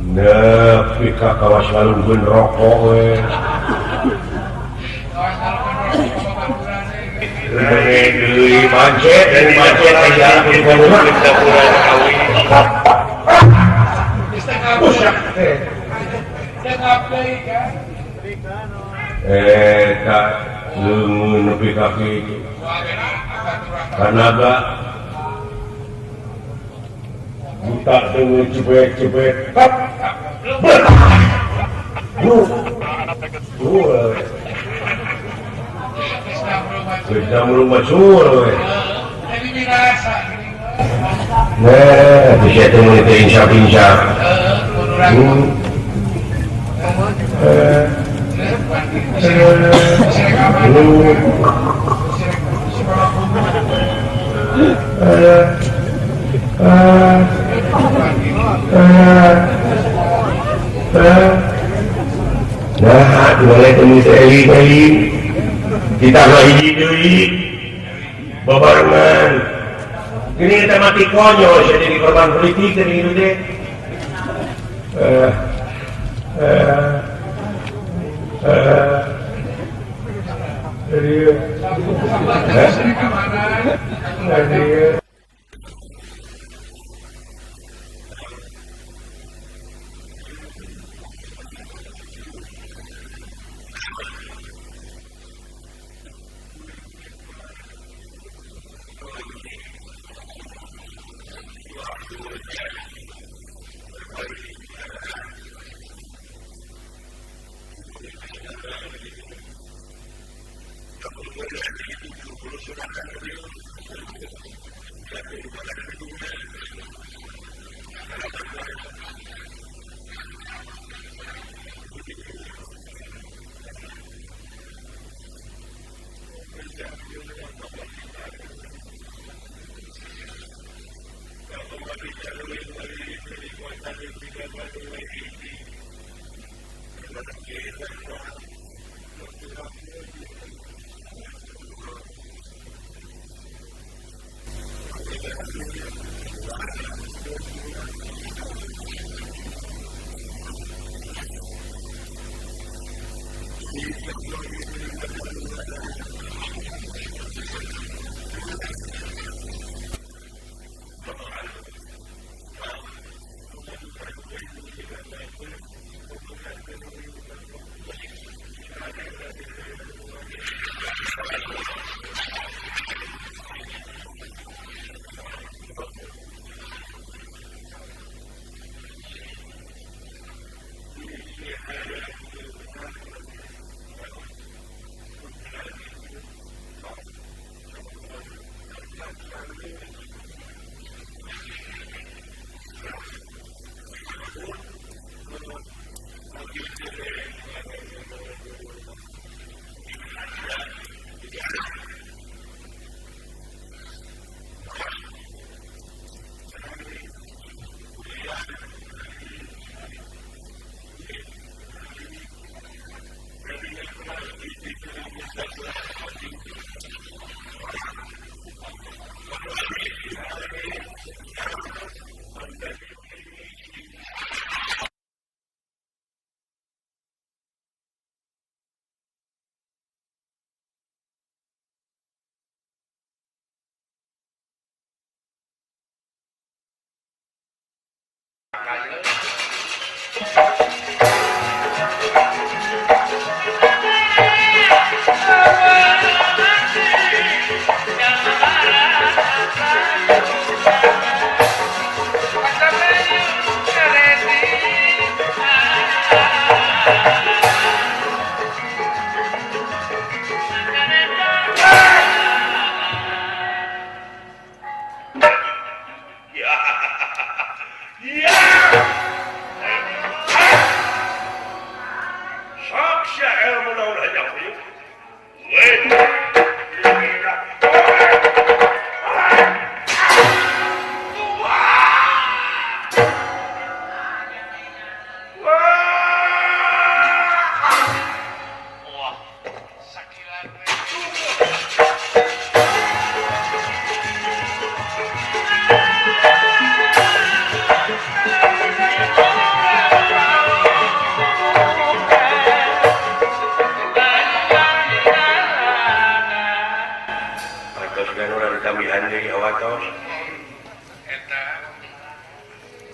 A: Nah, pika kawas ngalungkeun rokok we. Deui mancet aya di rumah kita kurang kawin. Busak teh. Tak leungeun nepi ka kitu. Kanaga buta dengan cepet-cepet tap kita merumah sur nah bisa temuin ke insya-insya nah boleh temu Eli kita lagi deui babarengan ini kita mati konyol jadi korban politik dan itu deh jadi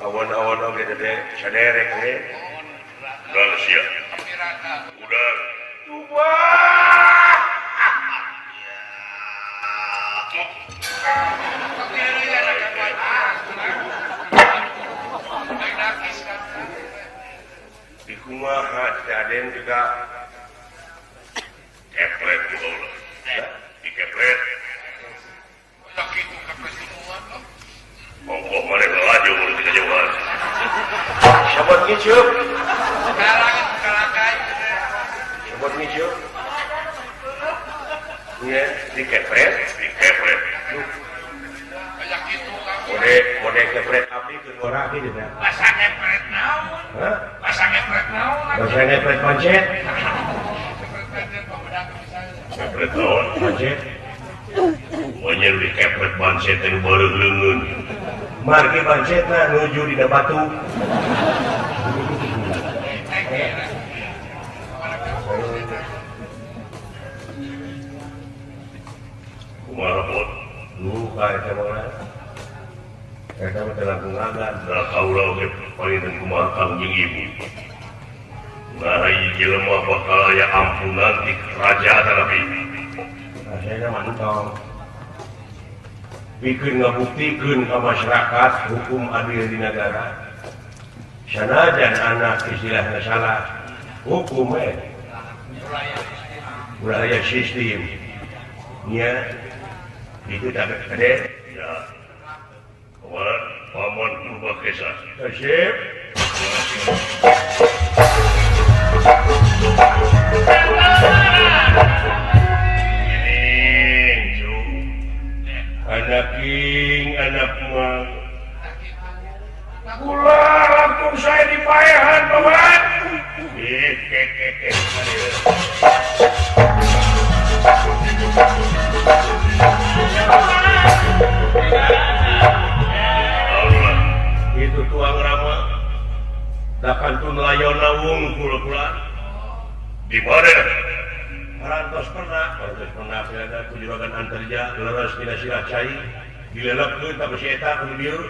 A: Awan-awan oke gede, saderek he. Udah siap. Udah. Tuba. Di kumaha Aden juga keplet juga ulah. Di keplet. Monggo mari laju mun kita jauhan. Sahabat ngiceup. Kalakai. Sahabat ngiceup. Nya di kepret. Banyak itu kan. Mode kepret abdi keur ngora kieu teh. Basa kepret naon? Hah? Basa kepret naon? Basa kepret pancet. Kepret naon? Pancet. Pokoknya di kepret pancet yang baru leungeun. Margi pancetna nuju dina batu. Kumaha pot? Luka eta mah. Eta mah teh langkung agan. Da kaula oge palinten kumaha kang jeung ibu. Nah, ieu jelema bakal aya ampunan di kerajaan tapi. Rasana mantong. Bikin ngabuktikeun ka masyarakat hukum adil di negara. Sanajan anak istilahna salah, hukum budaya sistem. Nya itu tak ada. Ya. Kawan paman purba kesa. Kasih. Anak mah kula langsung saya dipayahan paman. Itu tuang rama dakantun layona wungkul kula di mana parantos pernah ada kujuragan antarja leres tina sirah cai dilelapkeun ka si eta ku dieu.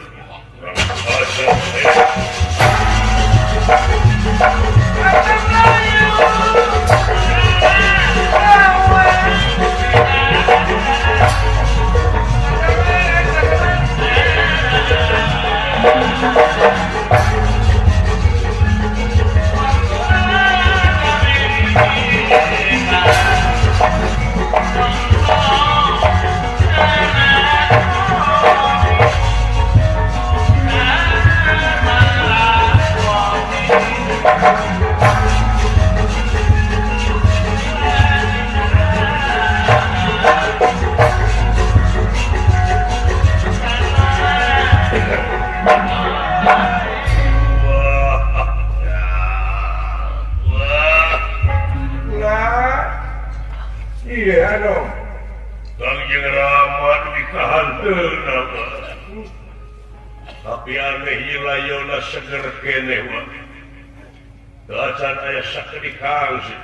A: Tapi aneh hilayona seger kene wah. Dacan aya sakedikang sih.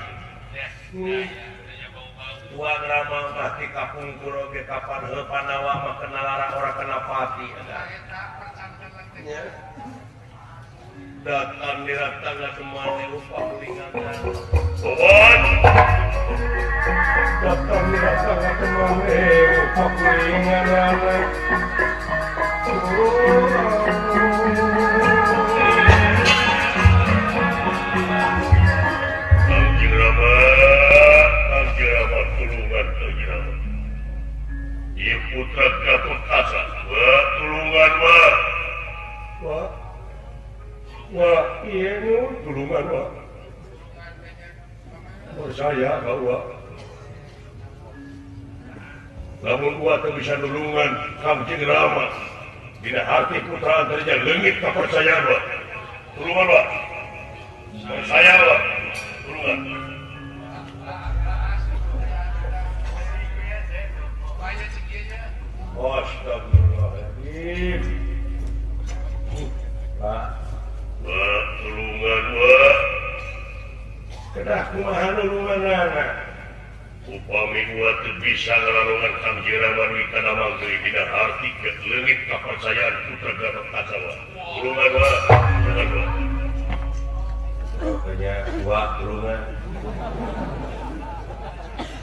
A: Tuang rama mati kapungkur oge kapan heuh panawa mah kena lara ora kena pati. datang di tangga kemana lupa kulingan datang di tangga kemana lupa kulingan Kanjeng Rama tulungan Kanjeng Rama ieu putra Gatotkaca tulungan wah iya nu tulungan percaya bahwa namun teu bisa nulungan Kanjeng Rama dina hati putra antaranya leungit kapercayaan tulungan percaya tulungan Astagfirullahaladzim Pak tulungan kedah kumaha nulunganana upami teu bisa ngalalungan Kanjeng Rama duwi kana manggeuli dina harti leungit kapercayaan putra Gatotkaca tulungan pokoknya tulungan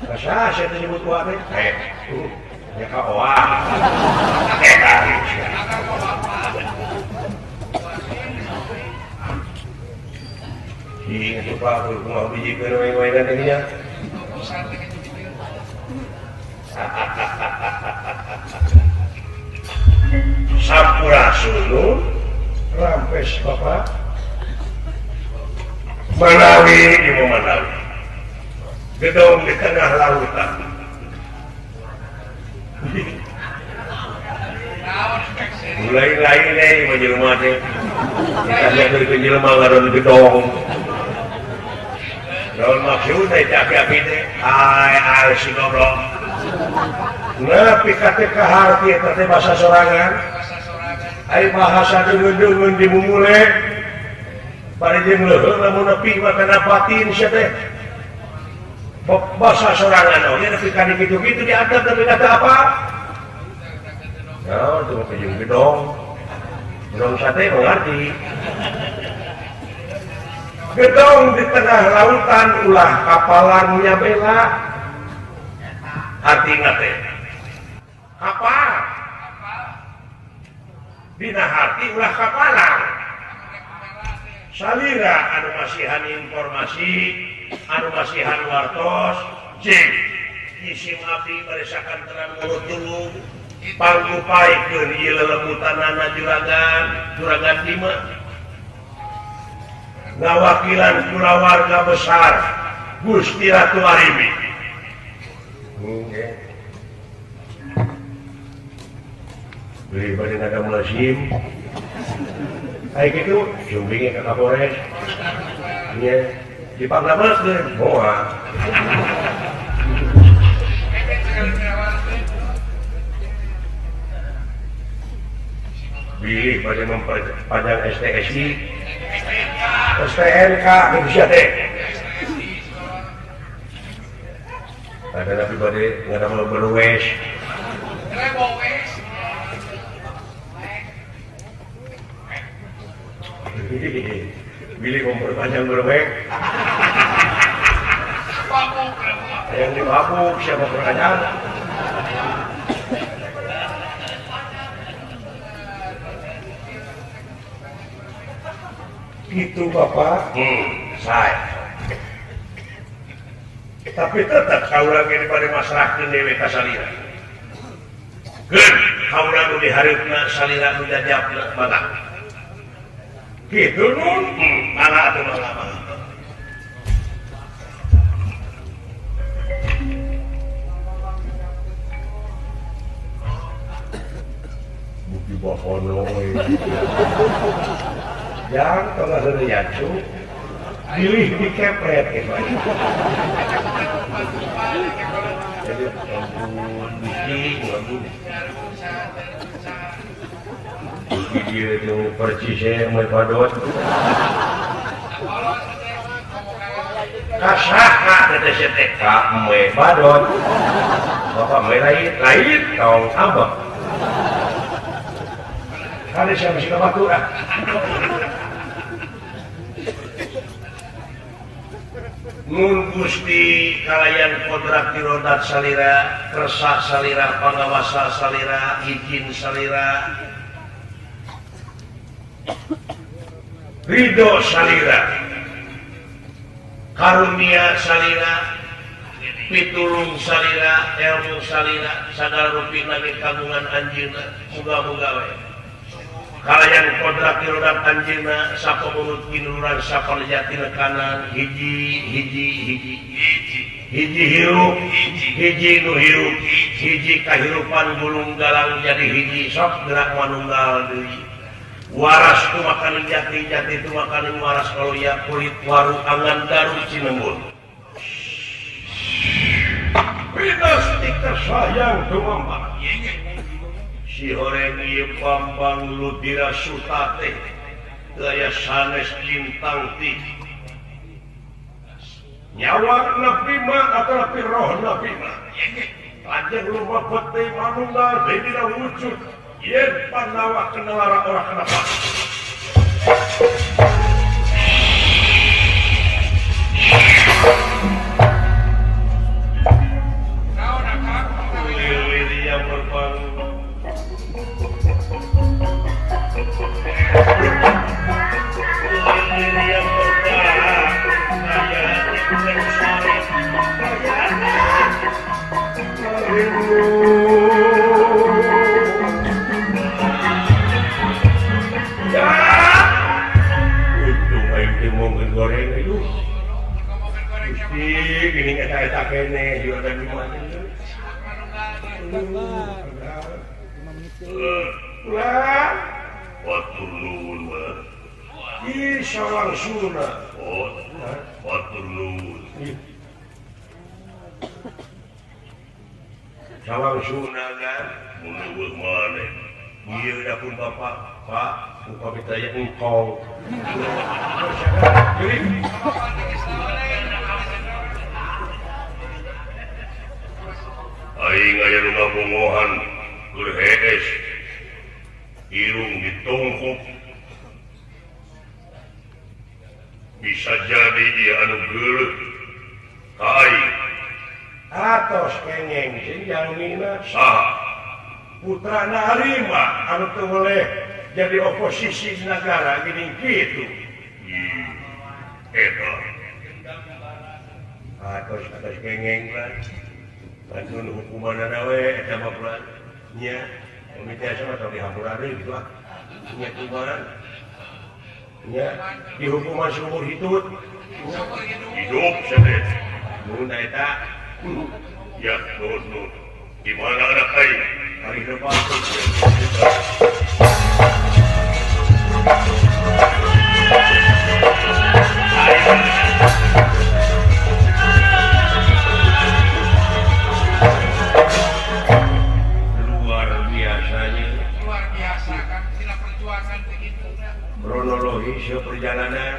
A: kasa saya nyebut teh ya ka itu Pak, mau biji mainan ini Sampurasun rampes Bapak Manawi di Manawi gedung di tengah lautan mulai lain menjelma teh kita lihat dari penjelma ngaron gedong daun maksudnya capi-api teh hai si goblok nepi kate kaharti eta teh bahasa sorangan ai bahasa deungeun dimumule bari jeung leuheung lamun nepi makana batin sia teh bahasa sorangan oge nepi ka kitu-kitu diadab tapi kata apa ya itu jeung gedong sate mengerti gedong di tengah lautan ulah kapalannya bela artinya teh kapal dina hati ulah kapalan salira anu masihan informasi anu masihan wartos jeung isim abdi baresakan terang mulut dulu panggupaikeun ieu lelemutanana juragan 5 ngawakilan kulawarga besar Gusti Ratu Arimi beli bade naga mulasim kayak gitu jumbingnya ke Kapolres iya dipangglamaskeun moal pilih pada memperpanjang STSI STNK Indonesia teh ada nabi pada nggak ada berwes pilih memperpanjang berwes yang dibabuk siapa pertanyaan itu Bapak saya tapi tetap kaula ge dibade masrahkeun dewe ka salira geun kaula nu dihareupna salira nu jajabna mangga kitu nun mangga atuh mangga bukti bahono yang tengah dari yancu pilih di kepret gitu jadi ampun bukti dia itu percisnya mepadot kasaka teteh kak mepadot bapak lain tong abang kali siapa sih batu Nun Gusti kalayan kodrat rodat salira, kersah salira, pangawasa salira, izin salira, ridho salira, karunia salira, pitulung salira, ilmu salira, sagala rupi nage kagungan anjeunna, muga-muga we. Kalayan kodrat rodat anjeunna, sapa mulut kinuran, sapa lejatina kanan, hiji hirup, hiji nu hirup, hiji kahirupan gulung galang jadi hiji sok gerak manunggal deui. Waras tu makan jati tu makan waras kalau ya kulit waru angan daru Cinembun. Pinas tika sayang tumambang. Si horeng ieu Bambang Ludira Sutate gaya sanes lintang ti. Nyawa nabi mah atau nabi roh nabi mah. Lajeng lupa peti manunggal dina wujud. Yen panawa kenalara orang kenapa? Lili yang berbangun. Lili yang berbangun. Saya bukan sore. Goreng itu, ini nggak tak kene juga ada di mana? Lah, waktu luun mah, di sawang suna, waktu luun, sawang suna kan, menurut mana? Iya, dapun bapak, Pak, buka bitanya engkau. Aing aya nu ngabongohan keur hees, irung ditongkok. Bisa jadi dia anu geuleuh ka aing. Atos kengeng sing jalmina saha? Putra Narima anu teu boleh jadi oposisi negara gini gitu. Eta. Atos kengeng lah. Lanjut hukumanana we eta mah bulan. Nya, komite sama tong dihampura deui gitu ah. Nya kumaha? Nya dihukuman seumur hidup. Hidup sadet. Mun eta. Ya, nun. Di mana anak aing? Hari depan luar biasa kan sila perjuangan begitu kronologis perjalanan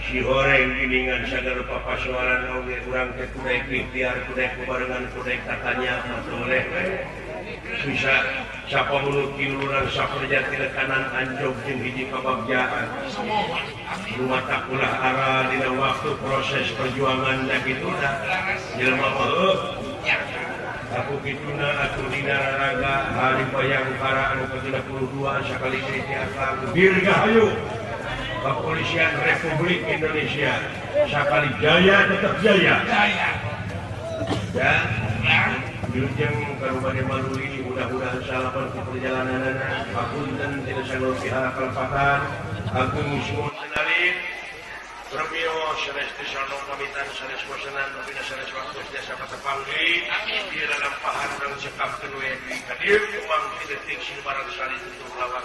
A: si horeng giningan sagala papasoalan oge urang teh kudu ikhtiar kudu kubarengan kudu katanya boleh bisa siapa mulut kiluran saperja tidak kanan anjog jeung hiji kabagjaan rumah takulah arah dina waktu proses perjuangan da kituna jelema mah aku kituna atuh dina raga hari bayangkara anu ke-32 sakali kriti akang dirgahayu Kepolisian Republik Indonesia sakali jaya tetap jaya dan Jujeng Kabupaten Maluri mudah-mudahan salapan ke perjalanan papunten tidak sanggup pihak kelepatan agung semua kenalin Rabio sanes tisono pamitan sanes wasanan tapi sanes waktu jasa patepanggi di dalam pahan urang cekap kedua di kadir umang detik silbaran sali untuk lawan